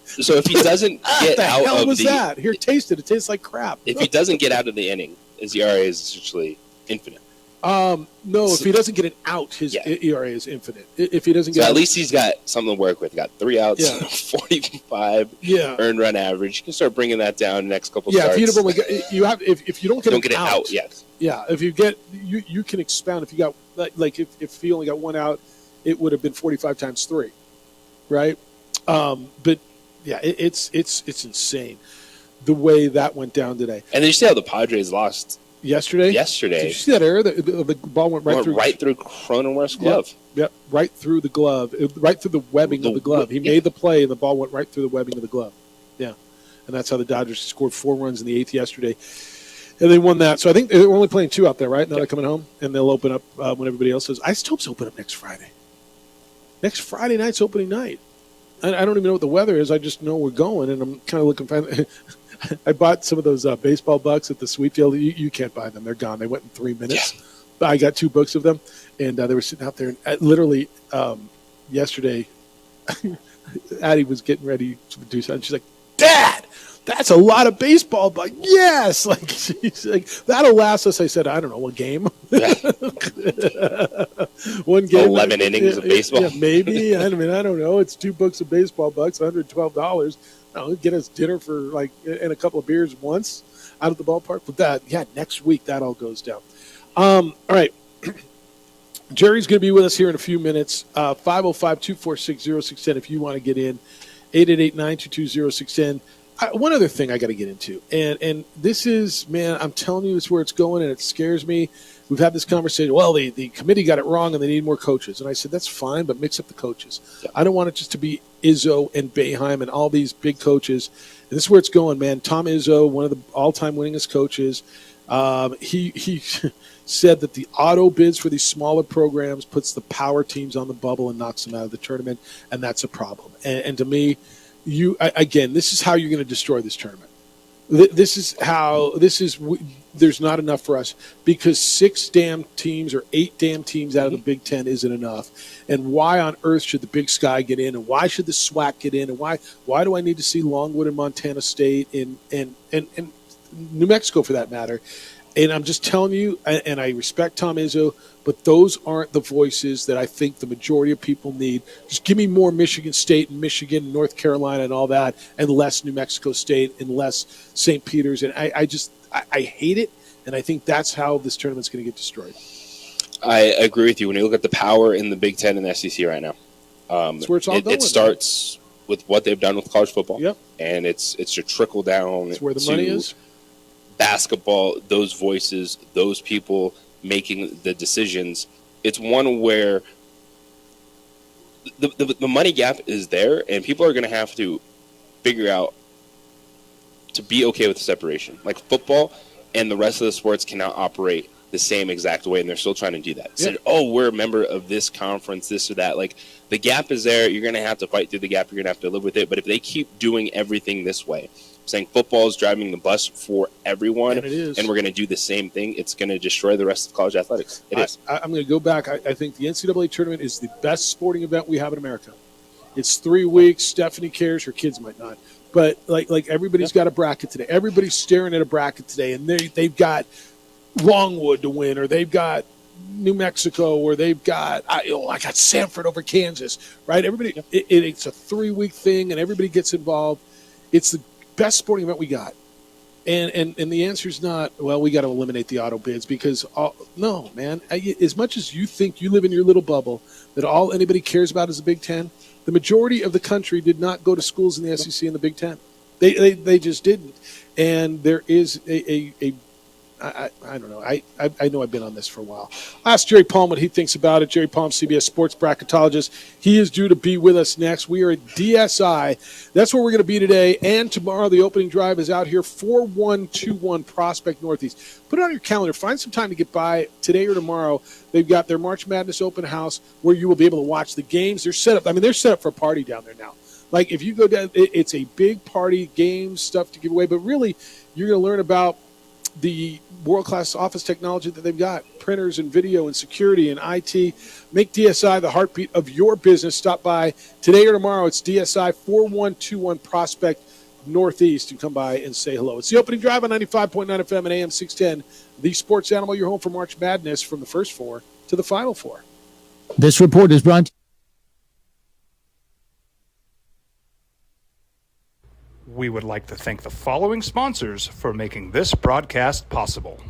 So if he doesn't get out hell of was that? Here, taste it. It tastes like crap. If he doesn't get out of the inning, his ERA is essentially infinite. No, if he doesn't get it out, his ERA is infinite. If he doesn't get at out, least he's got something to work with. Got 3 outs, 45 earned run average. You can start bringing that down next couple starts. If you don't get it out, yes. Yeah, if you get you can expound. If you got like if he only got 1 out, it would have been 45 times 3, right? But yeah, it's insane the way that went down today. And then you see how the Padres lost yesterday. Did you see that error? The ball went right through Cronenworth's glove. Yep, right through the glove, right through the webbing of the glove. He made the play, and the ball went right through the webbing of the glove. Yeah, and that's how the Dodgers scored 4 runs in the 8th yesterday, and they won that. So I think they're only playing 2 out there, right? Now they're coming home, and they'll open up when everybody else does. I just hope to open up next Friday. Next Friday night's opening night. I don't even know what the weather is. I just know we're going, and I'm kind of looking for. I bought some of those baseball bucks at the Sweet Deal. You can't buy them; they're gone. They went in 3 minutes. Yeah. But I got 2 books of them, and they were sitting out there. And literally yesterday, Addie was getting ready to do something. She's like, "Dad, that's a lot of baseball bucks." Yes, like she's like, "That'll last us." I said, "I don't know, 1 game." Yeah. 1 game, 11 innings of baseball. Yeah, maybe. I don't know. It's 2 books of baseball bucks, $112. Get us dinner for and a couple of beers once out of the ballpark. But that, next week that all goes down. All right. Jerry's going to be with us here in a few minutes. 505-246-0610 if you want to get in. 888-922-0610. One other thing I got to get into, and this is, man, I'm telling you, it's where it's going, and it scares me. We've had this conversation. Well, the committee got it wrong, and they need more coaches. And I said, that's fine, but mix up the coaches. Yeah. I don't want it just to be Izzo and Boeheim and all these big coaches. And this is where it's going, man. Tom Izzo, one of the all-time winningest coaches, he said that the auto bids for these smaller programs puts the power teams on the bubble and knocks them out of the tournament, and that's a problem. And to me, this is how you're going to destroy this tournament. There's not enough for us because 6 damn teams or 8 damn teams out of the Big Ten isn't enough. And why on earth should the Big Sky get in? And why should the SWAC get in? And why do I need to see Longwood and Montana State and New Mexico for that matter? And I'm just telling you, and I respect Tom Izzo, but those aren't the voices that I think the majority of people need. Just give me more Michigan State and Michigan and North Carolina and all that, and less New Mexico State and less St. Peter's. And I hate it, and I think that's how this tournament's going to get destroyed. I agree with you. When you look at the power in the Big Ten and the SEC right now, that's where it's all going. It starts with what they've done with college football. Yep. And it's to trickle down. It's where the money is. Basketball, those voices, those people making the decisions. It's one where the money gap is there, and people are going to have to figure out to be okay with the separation. Like football and the rest of the sports cannot operate the same exact way, and they're still trying to do that. Said, oh, we're a member of this conference, this or that. Like, the gap is there. You're going to have to fight through the gap. You're going to have to live with it. But if they keep doing everything this way, saying football is driving the bus for everyone, And it is. and we're going to do the same thing, it's going to destroy the rest of college athletics. It is. I'm going to go back. I think the NCAA tournament is the best sporting event we have in America. It's 3 weeks. Stephanie cares. Her kids might not. But, like everybody's got a bracket today. Everybody's staring at a bracket today, and they've got Longwood to win, or they've got New Mexico, or they've got I got Sanford over Kansas, right? Everybody, it's a 3 week thing, and everybody gets involved. It's the best sporting event we got, and the answer is not, well, we got to eliminate the auto bids, because no, man. As much as you think you live in your little bubble that all anybody cares about is the Big Ten, the majority of the country did not go to schools in the SEC and the Big Ten. They just didn't, and there is I don't know. I know I've been on this for a while. I asked Jerry Palm what he thinks about it. Jerry Palm, CBS sports bracketologist. He is due to be with us next. We are at DSI. That's where we're going to be today and tomorrow. The opening drive is out here, 4121 Prospect Northeast. Put it on your calendar. Find some time to get by today or tomorrow. They've got their March Madness open house where you will be able to watch the games. They're set up. I mean, they're set up for a party down there now. Like, if you go down, it's a big party, games, stuff to give away. But really, you're going to learn about the world-class office technology that they've got, printers and video and security and IT. Make DSI the heartbeat of your business. Stop by today or tomorrow. It's DSI 4121 Prospect Northeast, and come by and say hello. It's the opening drive on 95.9 FM and AM 610. The Sports Animal, your home for March Madness, from the first four to the final four. This report is brought. We would like to thank the following sponsors for making this broadcast possible.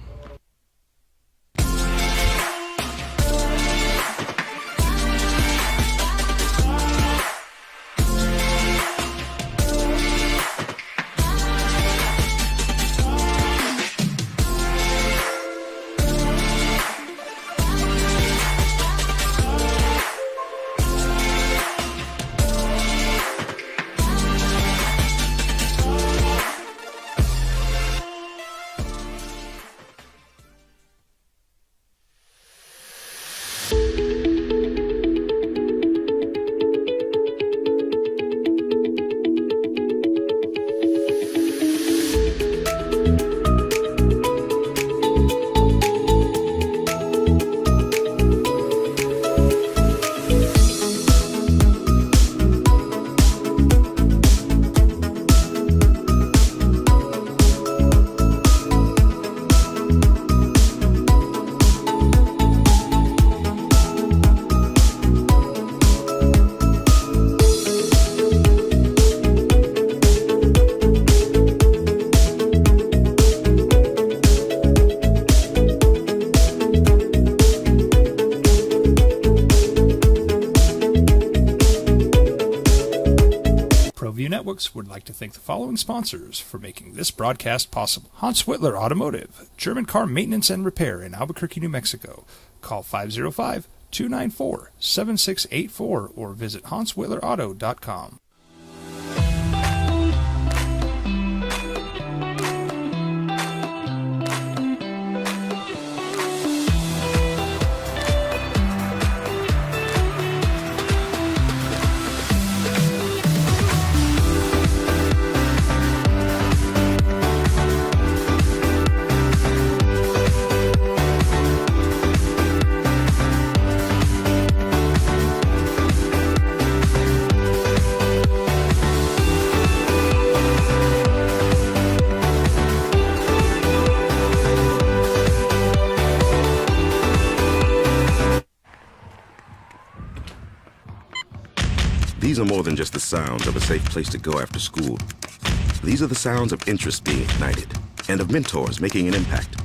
Would like to thank the following sponsors for making this broadcast possible. Hans Whitler Automotive, German car maintenance and repair in Albuquerque, New Mexico. Call 505-294-7684 or visit hanswhitlerauto.com. These are more than just the sounds of a safe place to go after school. These are the sounds of interest being ignited and of mentors making an impact.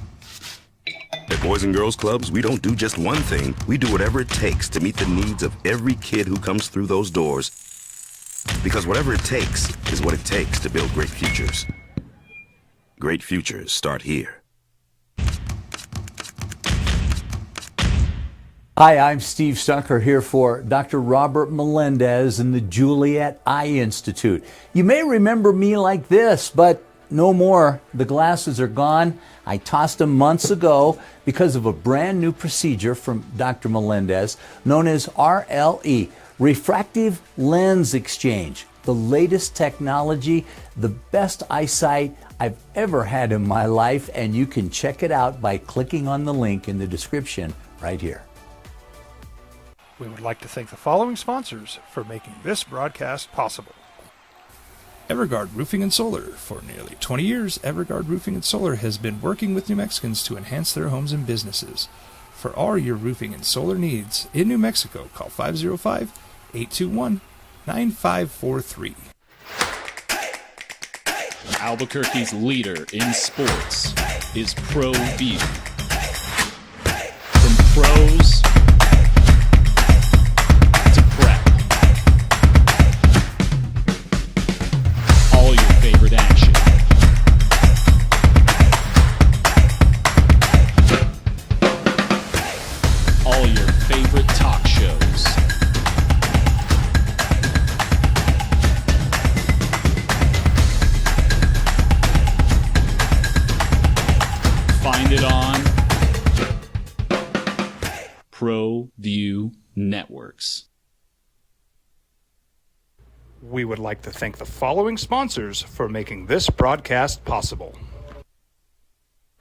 At Boys and Girls Clubs, we don't do just one thing. We do whatever it takes to meet the needs of every kid who comes through those doors. Because whatever it takes is what it takes to build great futures. Great futures start here. Hi, I'm Steve Stucker here for Dr. Robert Melendez and the Juliet Eye Institute. You may remember me like this, but no more. The glasses are gone. I tossed them months ago because of a brand new procedure from Dr. Melendez known as RLE, Refractive Lens Exchange. The latest technology, the best eyesight I've ever had in my life, and you can check it out by clicking on the link in the description right here. We would like to thank the following sponsors for making this broadcast possible. Everguard Roofing and Solar. For nearly 20 years, Everguard Roofing and Solar has been working with New Mexicans to enhance their homes and businesses. For all your roofing and solar needs in New Mexico, call 505-821-9543. Albuquerque's leader in sports is ProView. From pros to prep, all your favorite action. All your favorite talk shows. Find it on ProView Networks. We would like to thank the following sponsors for making this broadcast possible.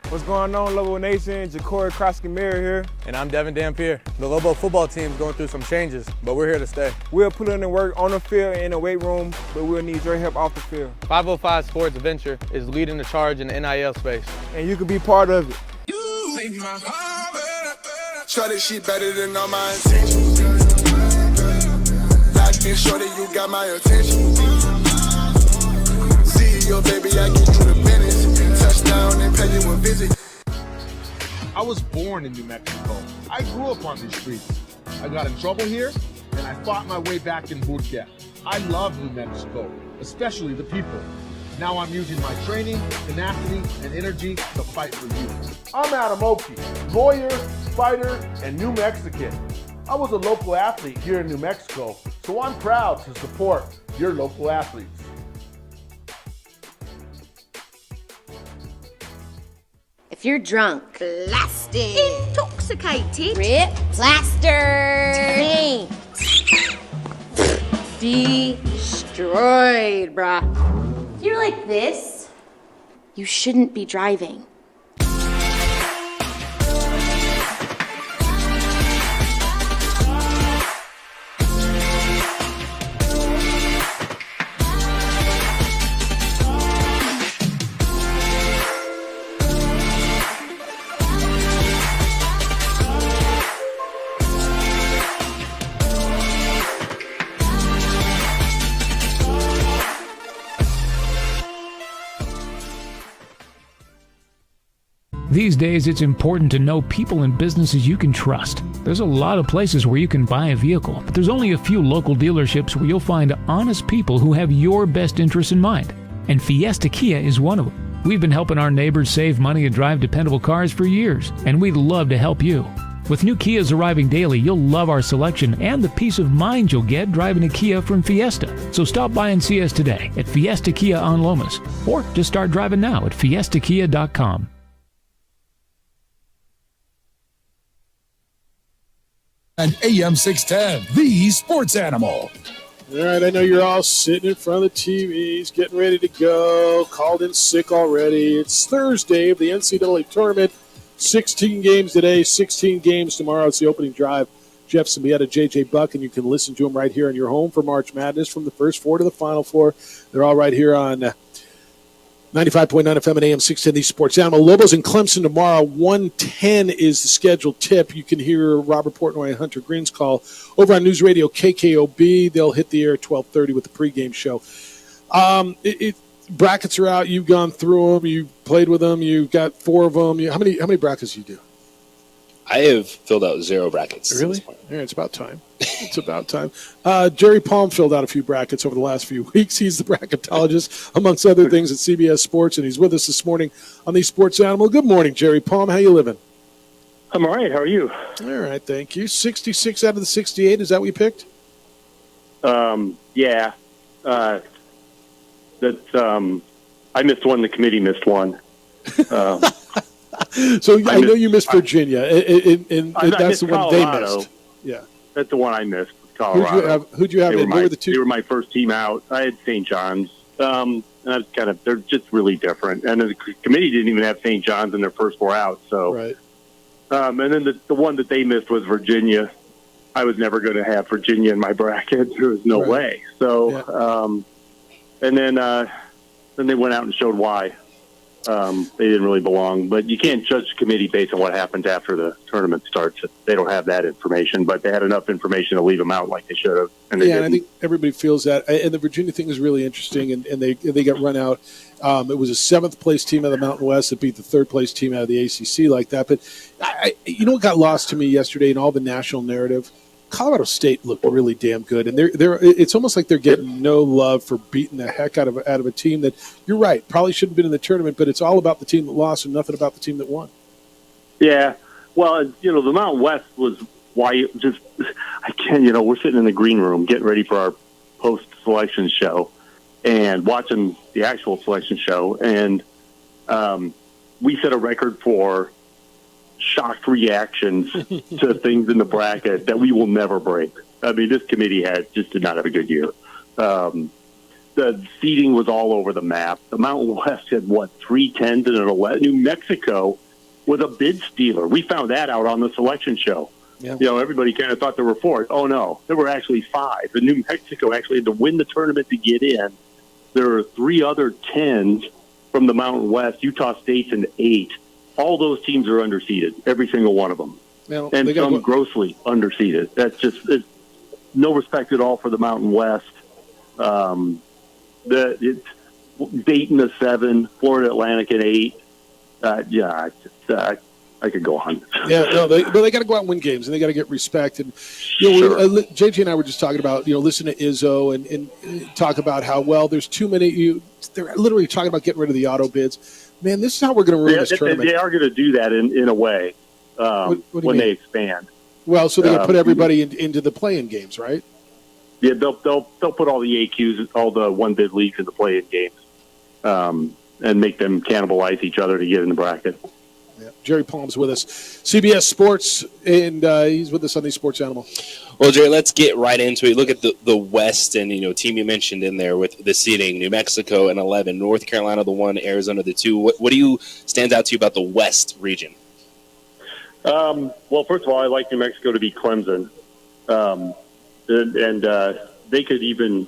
What's going on, Lobo Nation? Ja'Cory Krosky-Miller here. And I'm Devin Dampier. The Lobo football team is going through some changes, but we're here to stay. We'll put in the work on the field and in the weight room, but we'll need your help off the field. 505 Sports Venture is leading the charge in the NIL space. And you can be part of it. Try this shit better than all my intentions. Locked in shorty, you got my attention. See your baby, I get you the business. Touchdown and pay you a visit. I was born in New Mexico. I grew up on these streets. I got in trouble here, and I fought my way back in boot camp. I love New Mexico, especially the people. Now I'm using my training, tenacity, and energy to fight for you. I'm Adam Oki, lawyer, fighter, and New Mexican. I was a local athlete here in New Mexico, so I'm proud to support your local athletes. If you're drunk, blasted, intoxicated, rip, plastered, destroyed, bruh. If you're like this, you shouldn't be driving. These days, it's important to know people and businesses you can trust. There's a lot of places where you can buy a vehicle, but there's only a few local dealerships where you'll find honest people who have your best interests in mind. And Fiesta Kia is one of them. We've been helping our neighbors save money and drive dependable cars for years, and we'd love to help you. With new Kias arriving daily, you'll love our selection and the peace of mind you'll get driving a Kia from Fiesta. So stop by and see us today at Fiesta Kia on Lomas, or just start driving now at fiestakia.com. And AM 610, the sports animal. All right, I know you're all sitting in front of the TVs, getting ready to go, called in sick already. It's Thursday of the NCAA tournament. 16 games today, 16 games tomorrow. It's the opening drive. Jeff Simieta, J.J. Buck, and you can listen to them right here on your home for March Madness from the first four to the final four. They're all right here on 95.9 FM and AM 610, the Sports Animal. Lobos in Clemson tomorrow. 1:10 is the scheduled tip. You can hear Robert Portnoy and Hunter Green's call over on News Radio KKOB. They'll hit the air at 12:30 with the pregame show. Brackets are out. You've gone through them. You played with them. You've got four of them. How many brackets do you do? I have filled out 0 brackets. Really? Yeah, it's about time. It's about time. Jerry Palm filled out a few brackets over the last few weeks. He's the bracketologist, amongst other things, at CBS Sports, and he's with us this morning on the Sports Animal. Good morning, Jerry Palm. How you living? I'm all right. How are you? All right, thank you. 66 out of the 68. Is that what you picked? Yeah. That's I missed one. The committee missed one. So I know you missed Virginia, and that's the one they Colorado. missed. Yeah, that's the one I missed. Colorado. Who'd you have? They Were the two? They were my first team out. I had St. John's. And that's they're just really different. And the committee didn't even have St. John's in their first 4 out. So, right. And then the one that they missed was Virginia. I was never going to have Virginia in my bracket. There was no way. So, and then they went out and showed why they didn't really belong. But you can't judge the committee based on what happens after the tournament starts. They don't have that information, but they had enough information to leave them out like they should have. And and I think everybody feels that. And the Virginia thing is really interesting, and they got run out. It was a 7th place team out of the Mountain West that beat the 3rd place team out of the ACC like that. But you know what got lost to me yesterday in all the national narrative? Colorado State looked really damn good, and it's almost like they're getting no love for beating the heck out of a team that, you're right, probably shouldn't have been in the tournament, but it's all about the team that lost and nothing about the team that won. Yeah, well, the Mountain West was why we're sitting in the green room getting ready for our post-selection show and watching the actual selection show, and we set a record for shocked reactions to things in the bracket that we will never break. I mean, this committee did not have a good year. The seeding was all over the map. The Mountain West had 3 10s and an 11. New Mexico was a bid stealer. We found that out on the selection show. Yeah. Everybody kind of thought there were 4. Oh no, there were actually 5. And New Mexico actually had to win the tournament to get in. There are 3 other 10s from the Mountain West. Utah State's an 8. All those teams are underseeded, every single one of them, and some grossly underseeded. That's just no respect at all for the Mountain West. Dayton a 7, Florida Atlantic an 8. I could go on. Yeah, they got to go out and win games, and they got to get respect. And JJ and I were just talking about listen to Izzo and talk about how there's too many. They're literally talking about getting rid of the auto bids. Man, this is how we're going to ruin this tournament. They are going to do that in a way when they expand. Well, so they're going to put everybody into the play-in games, right? Yeah, they'll put all the AQs, all the one-bid leagues in the play-in games, and make them cannibalize each other to get in the bracket. Yeah. Jerry Palm's with us, CBS Sports, and he's with us on the Sports Animal. Well, Jerry, let's get right into it. Look at the West, and team you mentioned in there with the seeding: New Mexico and 11, North Carolina the 1, Arizona the 2. What do you stands out to you about the West region? Well, first of all, I like New Mexico to beat Clemson, and they could even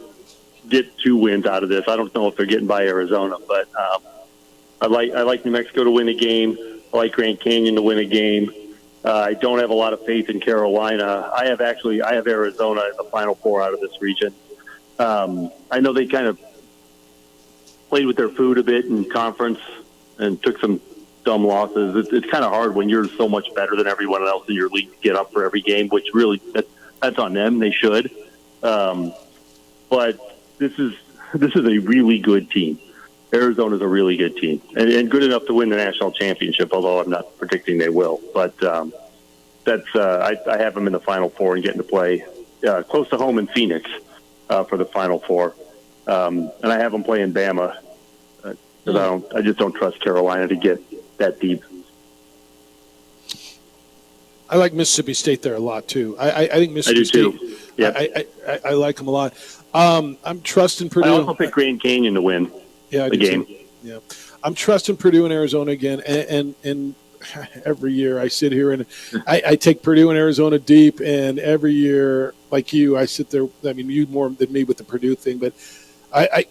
get 2 wins out of this. I don't know if they're getting by Arizona, but I like New Mexico to win a game. I like Grand Canyon to win a game. I don't have a lot of faith in Carolina. I have Arizona in the Final 4 out of this region. I know they kind of played with their food a bit in conference and took some dumb losses. It's kind of hard when you're so much better than everyone else in your league to get up for every game, which really that's on them. They should. But this is a really good team. Arizona's a really good team and good enough to win the national championship, although I'm not predicting they will. But I have them in the Final 4 and getting to play close to home in Phoenix for the Final 4. And I have them playing Bama because I just don't trust Carolina to get that deep. I like Mississippi State there a lot too. I think Mississippi State. Too. Yeah, I like them a lot. I'm trusting Purdue. I also pick Grand Canyon to win. Yeah, the game. Too. Yeah, I'm trusting Purdue and Arizona again, and every year I sit here and I take Purdue and Arizona deep, and every year, like you, I sit there. I mean, you more than me with the Purdue thing, but I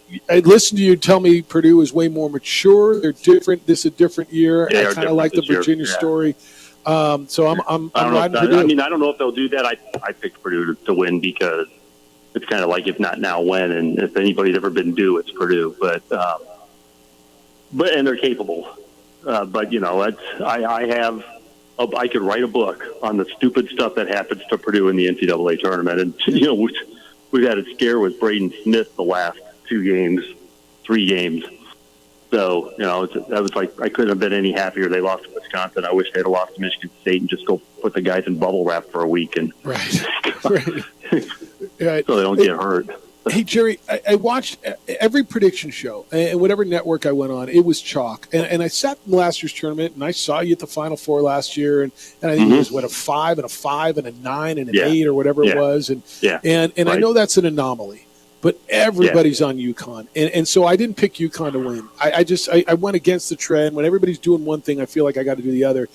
listen to you tell me Purdue is way more mature. They're different. This is a different year. Yeah, I kind of like the Virginia story. So I'm riding Purdue. I mean, I don't know if they'll do that. I picked Purdue to win because it's kind of like if not now, when, and if anybody's ever been due, it's Purdue. But and they're capable. But I could write a book on the stupid stuff that happens to Purdue in the NCAA tournament, and we've had a scare with Braden Smith the last 3 games. So that was like I couldn't have been any happier. They lost to Wisconsin. I wish they'd have lost to Michigan State and just go put the guys in bubble wrap for a week and right. so they don't get hurt. Hey, Jerry, I watched every prediction show, and whatever network I went on, it was chalk. And I sat in last year's tournament, and I saw you at the Final Four last year, and I think it was, a 5 and a 5 and a 9 and an 8 or whatever it was. And right. I know that's an anomaly, but everybody's on UConn. And so I didn't pick UConn to win. I went against the trend. When everybody's doing one thing, I feel like I got to do the other.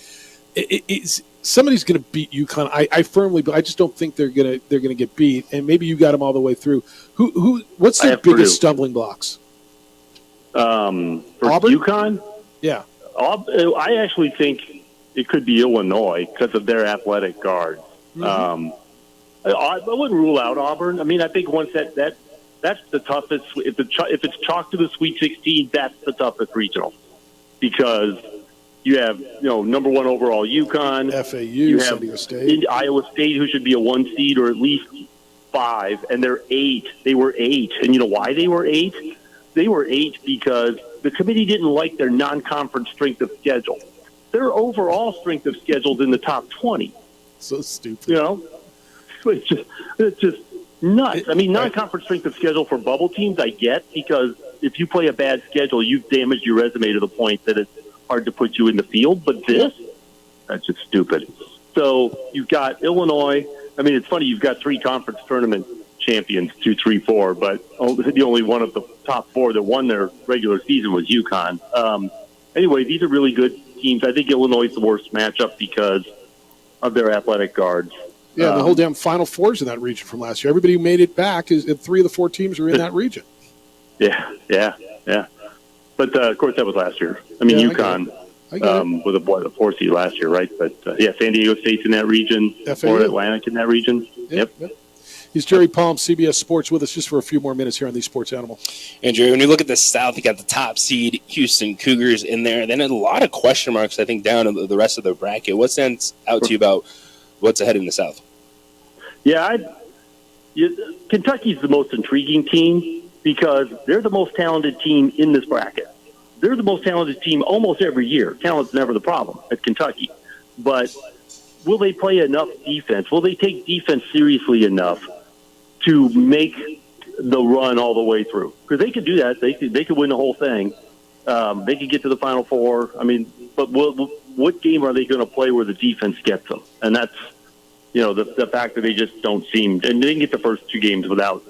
Somebody's going to beat UConn. I firmly, but I just don't think they're going to get beat. And maybe you got them all the way through. What's their biggest stumbling blocks? For Auburn? UConn? Yeah. I actually think it could be Illinois because of their athletic guards. Mm-hmm. I wouldn't rule out Auburn. I mean, I think once that's the toughest. If it's chalk to the Sweet 16, that's the toughest regional because you have number 1 overall UConn, FAU, you San have Diego State, Iowa State, who should be a 1 seed or at least 5, and they're 8. They were 8, and you know why they were 8? They were 8 because the committee didn't like their non-conference strength of schedule. Their overall strength of schedule is in the top 20. So stupid. It's just nuts. I mean, non-conference strength of schedule for bubble teams, I get, because if you play a bad schedule, you've damaged your resume to the point that it's hard to put you in the field. But that's just stupid. So you've got Illinois. I mean, it's funny. You've got 3 conference tournament champions, 2, 3, 4, but the only one of the top 4 that won their regular season was UConn. Anyway, these are really good teams. I think Illinois is the worst matchup because of their athletic guards. Yeah, the whole damn Final Fours in that region from last year. Everybody who made it back is 3 of the 4 teams are in that region. Yeah. But, of course, that was last year. I mean, UConn was a 4 seed last year, right? But, San Diego State's in that region, Florida Atlantic in that region. Yep. He's Jerry Palm, CBS Sports, with us just for a few more minutes here on the Sports Animal. And, Jerry, when you look at the South, you got the top seed, Houston Cougars, in there. And then a lot of question marks, I think, down in the rest of the bracket. What stands out to you about what's ahead in the South? Yeah, Kentucky's the most intriguing team because they're the most talented team in this bracket. They're the most talented team almost every year. Talent's never the problem at Kentucky. But will they play enough defense? Will they take defense seriously enough to make the run all the way through? Because they could do that. They could win the whole thing. They could get to the Final Four. I mean, but what game are they going to play where the defense gets them? And that's the fact that they just don't seem, and they didn't get the first 2 games without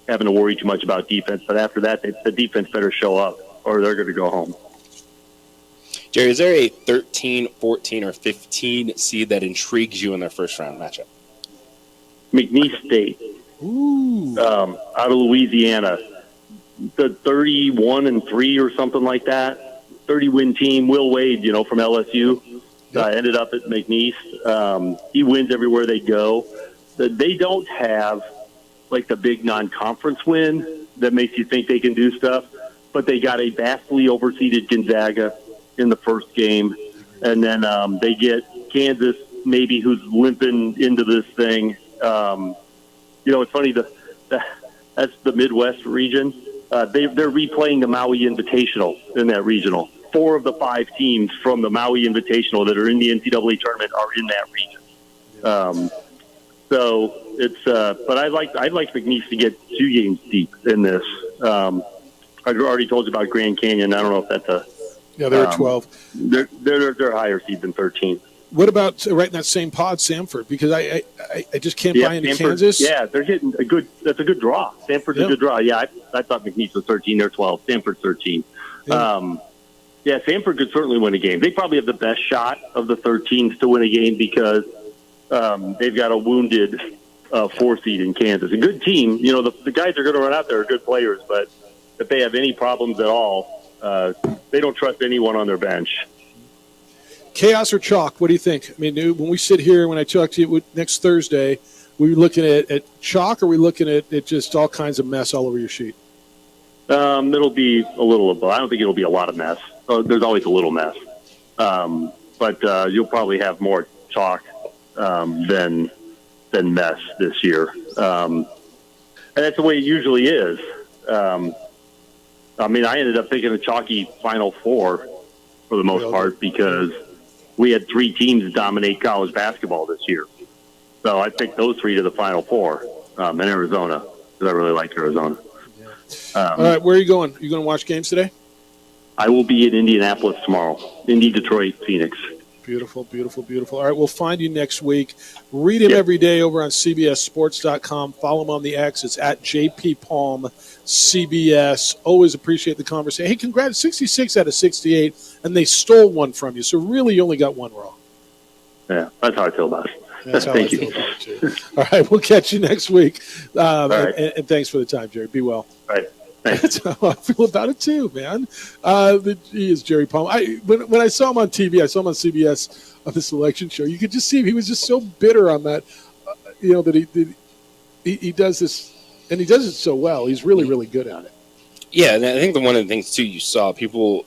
having to worry too much about defense. But after that, the defense better show up or they're going to go home. Jerry, is there a 13, 14, or 15 seed that intrigues you in their first round matchup? McNeese State, out of Louisiana, the 31-3 or something like that, 30-win team. Will Wade, from LSU. Ended up at McNeese. He wins everywhere they go. They don't have like the big non-conference win that makes you think they can do stuff, but they got a vastly overseeded Gonzaga in the first game, and then they get Kansas maybe who's limping into this thing. It's funny that's the Midwest region. They're replaying the Maui Invitational in that regional. 4 of the 5 teams from the Maui Invitational that are in the NCAA tournament are in that region. So it's, but I'd like McNeese to get 2 games deep in this. I've already told you about Grand Canyon. I don't know if that's they're at 12. They're higher seed than 13. What about right in that same pod, Samford? Because I just can't buy into Samford, Kansas. Yeah, they're getting that's a good draw. Samford's a good draw. Yeah, I thought McNeese was 13. They're 12. Samford's 13. Yeah, Samford could certainly win a game. They probably have the best shot of the 13s to win a game because they've got a wounded 4 seed in Kansas. A good team. The guys that are going to run out there are good players, but if they have any problems at all, they don't trust anyone on their bench. Chaos or chalk? What do you think? I mean, when we sit here, when I talk to you next Thursday, we looking at chalk, or are we looking at just all kinds of mess all over your sheet? It'll be a little of both. I don't think it'll be a lot of mess. There's always a little mess. But you'll probably have more chalk than mess this year. And that's the way it usually is. I ended up picking a chalky Final Four for the most part because we had 3 teams dominate college basketball this year. So I picked those 3 to the Final Four in Arizona. because I really like Arizona. All right, where are you going? You going to watch games today? I will be in Indianapolis tomorrow. Indy, Detroit, Phoenix. Beautiful, beautiful, beautiful. All right, we'll find you next week. Read him every day over on CBSSports.com. Follow him on the X. It's at JP Palm CBS. Always appreciate the conversation. Hey, congrats, 66 out of 68, and they stole one from you. So really, you only got one wrong. Yeah, that's how I feel about it. That's how Thank I feel about it, too. All right, we'll catch you next week. Right. And thanks for the time, Jerry. Be well. All right. That's how I feel about it too, man. He is Jerry Palm. When I saw him on TV, I saw him on CBS on the selection show. You could just see him. He was just so bitter on that, that he does this, and he does it so well. He's really, really good at it. Yeah, and I think one of the things too you saw people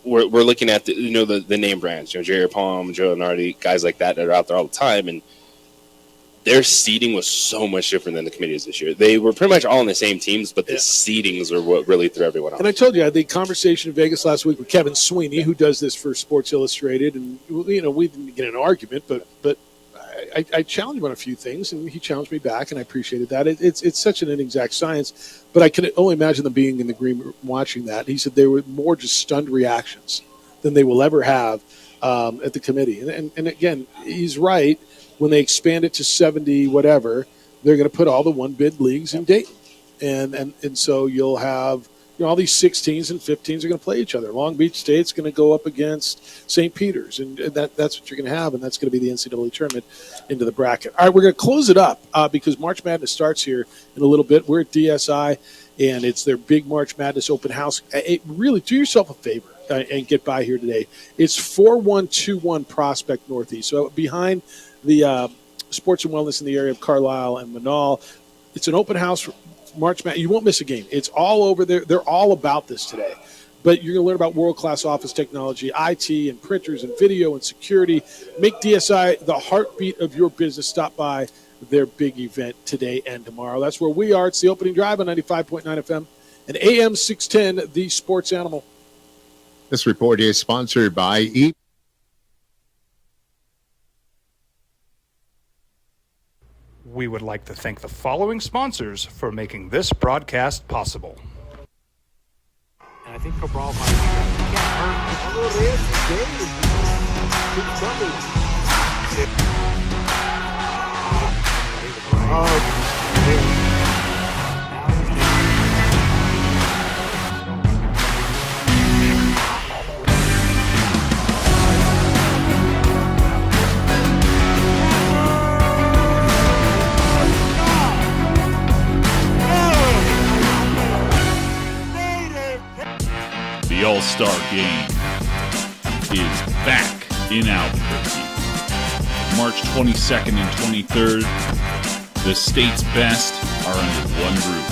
were looking at the name brands, Jerry Palm, Joe Nardi, guys like that are out there all the time, and their seeding was so much different than the committees this year. They were pretty much all on the same teams, but the seedings are what really threw everyone off. And I told you, I had the conversation in Vegas last week with Kevin Sweeney, who does this for Sports Illustrated, and we didn't get in an argument, but I challenged him on a few things, and he challenged me back, and I appreciated that. It's such an inexact science, but I can only imagine them being in the green room watching that. He said they were more just stunned reactions than they will ever have at the committee. And again, he's right. When they expand it to 70 whatever, they're going to put all the one-bid leagues in Dayton. And so you'll have all these 16s and 15s are going to play each other. Long Beach State's going to go up against St. Peter's, and that's what you're going to have, and that's going to be the NCAA tournament into the bracket. All right, we're going to close it up because March Madness starts here in a little bit. We're at DSI, and it's their big March Madness open house. Really, do yourself a favor and get by here today. It's 4121 Prospect Northeast, so behind the sports and wellness in the area of Carlisle and Manal. It's an open house for March Madness. You won't miss a game. It's all over there. They're all about this today. But you're going to learn about world-class office technology, IT, and printers, and video, and security. Make DSI the heartbeat of your business. Stop by their big event today and tomorrow. That's where we are. It's the opening drive on 95.9 FM and AM 610, the sports animal. This report is sponsored by We would like to thank the following sponsors for making this broadcast possible. And I think Cabral might get The All-Star Game is back in Albuquerque. March 22nd and 23rd, the state's best are under one roof.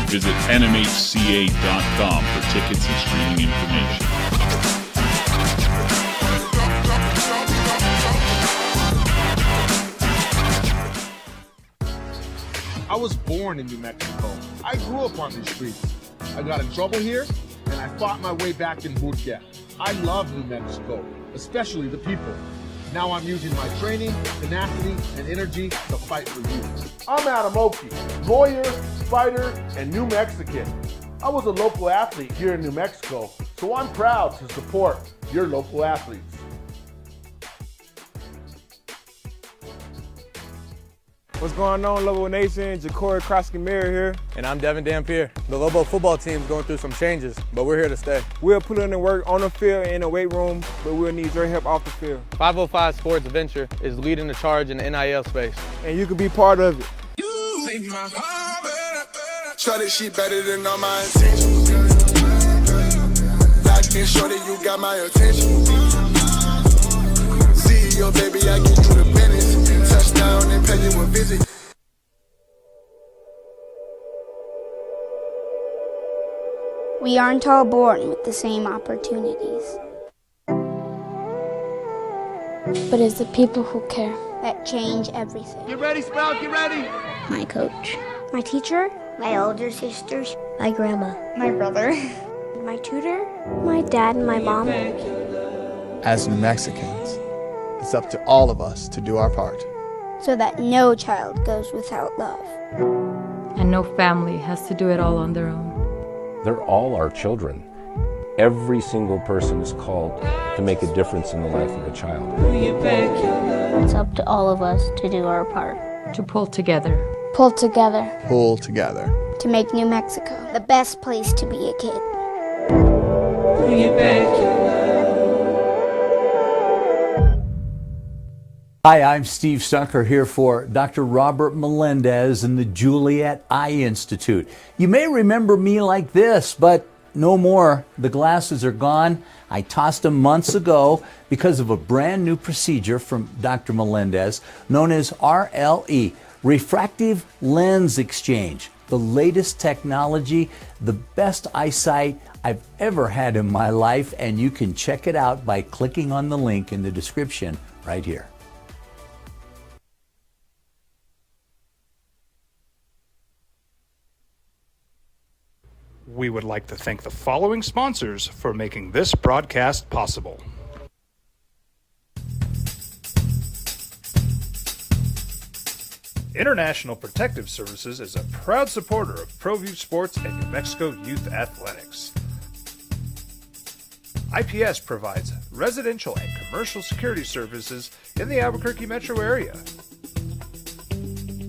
Visit nmhca.com for tickets and streaming information. I was born in New Mexico. I grew up on these streets. I got in trouble here, and I fought my way back in boot camp. I love New Mexico, especially the people. Now I'm using my training, tenacity, and energy to fight for you. I'm Adam Oki, lawyer, fighter, and New Mexican. I was a local athlete here in New Mexico, so I'm proud to support your local athletes. What's going on, Lobo Nation? Ja'Cory Krosky-Miller here. And I'm Devin Dampier. The Lobo football team's going through some changes, but we're here to stay. We'll put in the work on the field and in the weight room, but we'll need your help off the field. 505 Sports Venture is leading the charge in the NIL space. And you can be part of it. Shorty, she better than all my intentions. Locked in, shorty, you got my attention. CEO, baby, I get you the business. Touchdown and pay you a visit. We aren't all born with the same opportunities. But it's the people who care that change everything. Get ready, Sprout, get ready! My coach. My teacher. My older sisters. My grandma. My brother. My tutor. My dad and my mom. As New Mexicans, It's up to all of us to do our part. So that no child goes without love. And no family has to do it all on their own. They're all our children. Every single person is called to make a difference in the life of a child. It's up to all of us to do our part. To pull together. Pull together. Pull together. To make New Mexico the best place to be a kid. Hi, I'm Steve Stucker here for Dr. Robert Melendez and the Juliet Eye Institute. You may remember me like this, but no more. The glasses are gone. I tossed them months ago because of a brand new procedure from Dr. Melendez known as RLE, Refractive Lens Exchange. The latest technology, the best eyesight I've ever had in my life, and you can check it out by clicking on the link in the description right here. We would like to thank the following sponsors for making this broadcast possible. International Protective Services is a proud supporter of ProView Sports and New Mexico Youth Athletics. IPS provides residential and commercial security services in the Albuquerque metro area.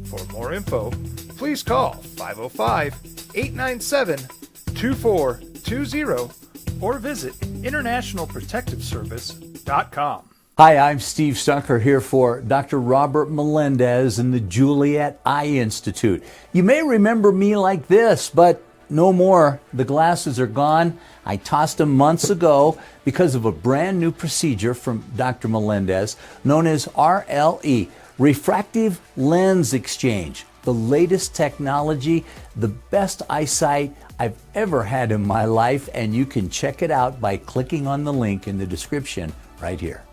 For more info, please call 505-897-2420 or visit internationalprotectiveservice.com. Hi, I'm Steve Stucker here for Dr. Robert Melendez and the Juliet Eye Institute. You may remember me like this, but no more. The glasses are gone. I tossed them months ago because of a brand new procedure from Dr. Melendez known as RLE, Refractive Lens Exchange. The latest technology, the best eyesight I've ever had in my life, and you can check it out by clicking on the link in the description right here.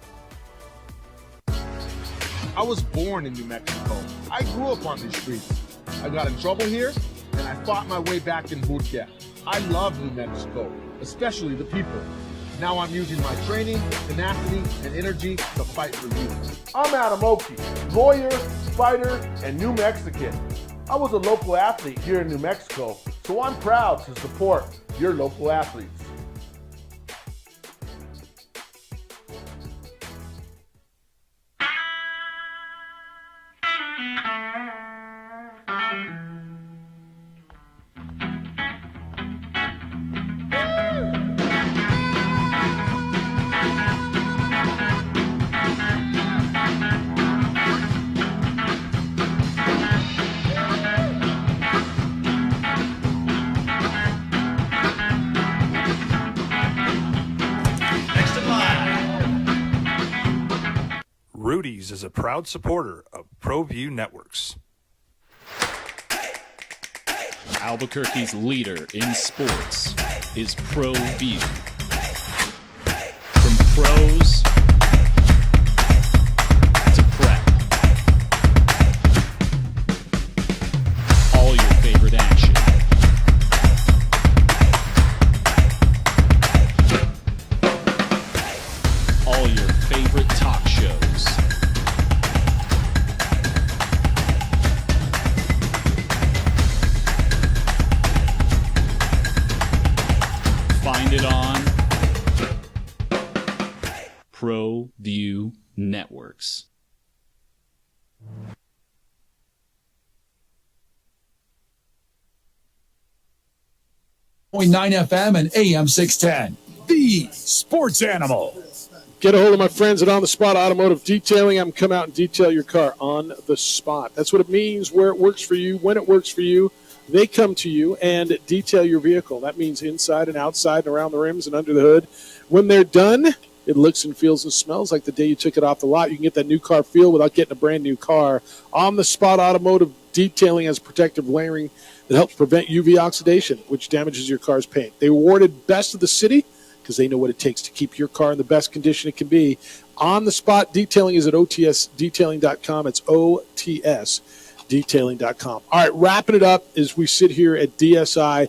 I was born in New Mexico. I grew up on these streets. I got in trouble here, and I fought my way back in boot camp. I love New Mexico, especially the people. Now I'm using my training, tenacity, and energy to fight for you. I'm Adam Oki, lawyer, fighter, and New Mexican. I was a local athlete here in New Mexico, so I'm proud to support your local athletes. Rudy's is a proud supporter of ProView Networks. Albuquerque's leader in sports is ProView. From pros to prep, all your favorite action. All your favorite talk shows. Find it on ProView Networks. .9 FM and AM 610. The Sports Animal. Get a hold of my friends at On the Spot Automotive Detailing. I'm come out and detail your car on the spot. That's what it means, where it works for you, when it works for you. They come to you and detail your vehicle. That means inside and outside and around the rims and under the hood. When they're done, it looks and feels and smells like the day you took it off the lot. You can get that new car feel without getting a brand new car. On the Spot Automotive Detailing has protective layering that helps prevent UV oxidation, which damages your car's paint. They awarded Best of the City because they know what it takes to keep your car in the best condition it can be. On the Spot Detailing is at otsdetailing.com. It's OTS. Detailing.com. All right, wrapping it up as we sit here at DSI.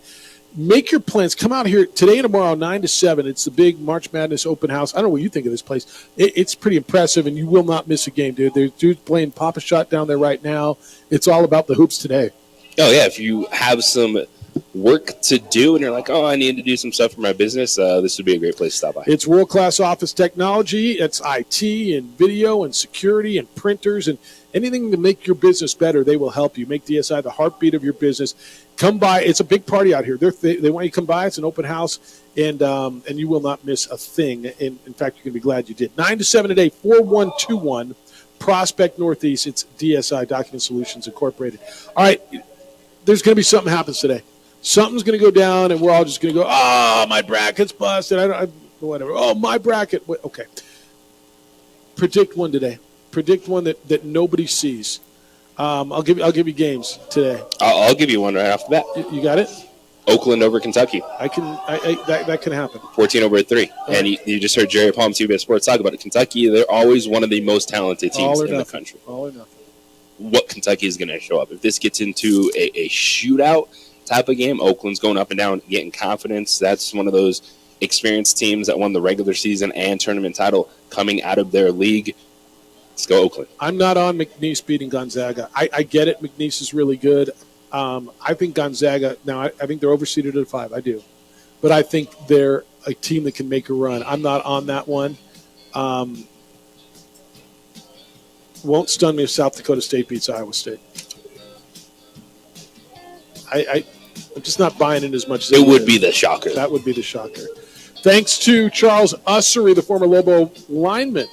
make your plans. Come out here today and tomorrow, 9 to 7. It's the big March Madness open house. I don't know what you think of this place. It's pretty impressive, and you will not miss a game, dude. There's dudes playing Pop-A-Shot down there right now. It's all about the hoops today. Oh, yeah. If you have some work to do and you're like, oh, I need to do some stuff for my business, this would be a great place to stop by. It's world-class office technology. It's IT and video and security and printers and anything to make your business better. They will help you. Make DSI the heartbeat of your business. Come by. It's a big party out here. They want you to come by. It's an open house, and you will not miss a thing. In fact, you're going to be glad you did. 9 to 7 today, 4121 Prospect Northeast. It's DSI, Document Solutions Incorporated. All right, there's going to be something happens today. Something's going to go down, and we're all just going to go, oh, my bracket's busted. Whatever. Oh, my bracket. Okay. Predict one today. Predict one that nobody sees. I'll give you games today. I'll give you one right off the bat. You got it? Oakland over Kentucky. That can happen. 14-3. And you just heard Jerry Palm, CBS Sports, talk about it. Kentucky, they're always one of the most talented teams in the country. All or nothing. What Kentucky is going to show up. If this gets into a shootout type of game, Oakland's going up and down, getting confidence. That's one of those experienced teams that won the regular season and tournament title coming out of their league. Let's go Oakland. I'm not on McNeese beating Gonzaga. I get it. McNeese is really good. I think Gonzaga, now I think they're overseeded at 5. I do. But I think they're a team that can make a run. I'm not on that one. Won't stun me if South Dakota State beats Iowa State. I'm just not buying it as much as it would be the shocker. That would be the shocker. Thanks to Charles Ussery, the former Lobo lineman,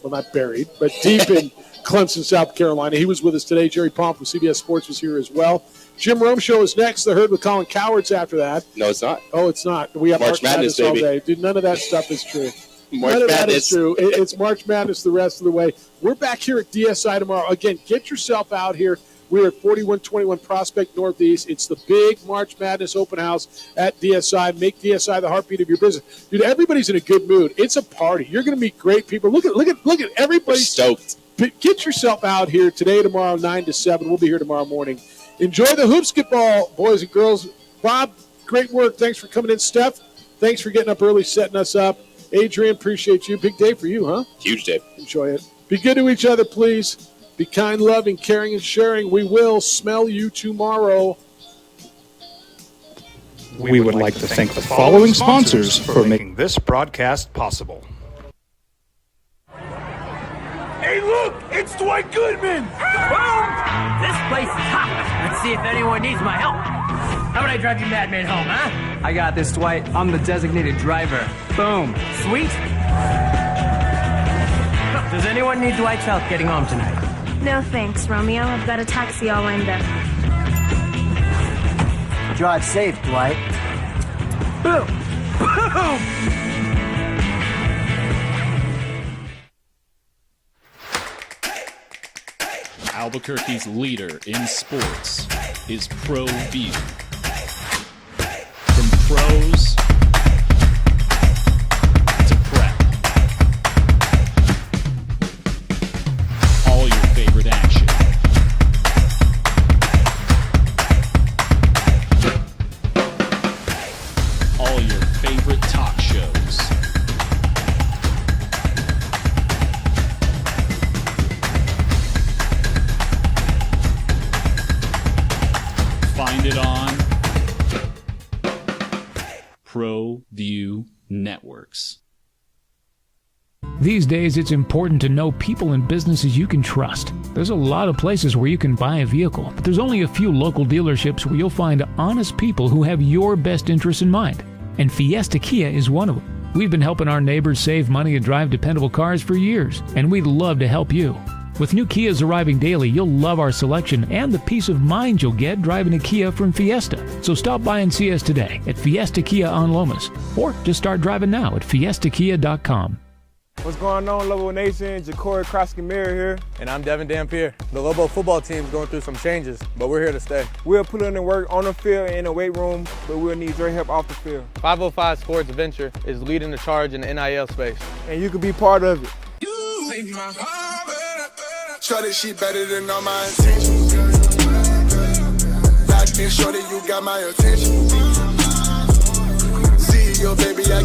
not buried, but deep in Clemson, South Carolina. He was with us today. Jerry Pomp from CBS Sports was here as well. Jim Rome Show is next. The Herd with Colin Cowards after that. No, it's not. Oh, it's not. We have March Madness all day. Dude, none of that stuff is true. None of that is true. It's March Madness the rest of the way. We're back here at DSI tomorrow. Again, get yourself out here. We're at 4121 Prospect Northeast. It's the big March Madness open house at DSI. Make DSI the heartbeat of your business. Dude, everybody's in a good mood. It's a party. You're going to meet great people. Look at everybody. We're stoked. Get yourself out here today, tomorrow, 9 to 7. We'll be here tomorrow morning. Enjoy the hoopsketball, boys and girls. Bob, great work. Thanks for coming in. Steph, thanks for getting up early, setting us up. Adrian, appreciate you. Big day for you, huh? Huge day. Enjoy it. Be good to each other, please. Be kind, loving, caring, and sharing. We will smell you tomorrow. We would like to thank the following sponsors for making this broadcast possible. Hey, look! It's Dwight Goodman! Boom! This place is hot. Let's see if anyone needs my help. How about I drive you madman home, huh? I got this, Dwight. I'm the designated driver. Boom. Sweet. Does anyone need Dwight's help getting home tonight? No thanks, Romeo. I've got a taxi all lined up. Drive safe, Dwight. Boom! Boom! Albuquerque's leader in sports is ProView. From pros to prep, all your favorite action. All your favorite talk shows. Find it on ProView Networks. These days, it's important to know people and businesses you can trust. There's a lot of places where you can buy a vehicle, but there's only a few local dealerships where you'll find honest people who have your best interests in mind. And Fiesta Kia is one of them. We've been helping our neighbors save money and drive dependable cars for years, and we'd love to help you. With new Kias arriving daily, you'll love our selection and the peace of mind you'll get driving a Kia from Fiesta. So stop by and see us today at Fiesta Kia on Lomas, or just start driving now at fiestakia.com. What's going on, Lobo Nation? Ja'Cory Krosky-Miller here. And I'm Devin Dampier. The Lobo football team's going through some changes, but we're here to stay. We'll put in the work on the field and in the weight room, but we'll need your help off the field. 505 Sports Venture is leading the charge in the NIL space, and you can be part of it. Try this shit better than all my intentions. And shorty, you got my attention. CEO, baby, I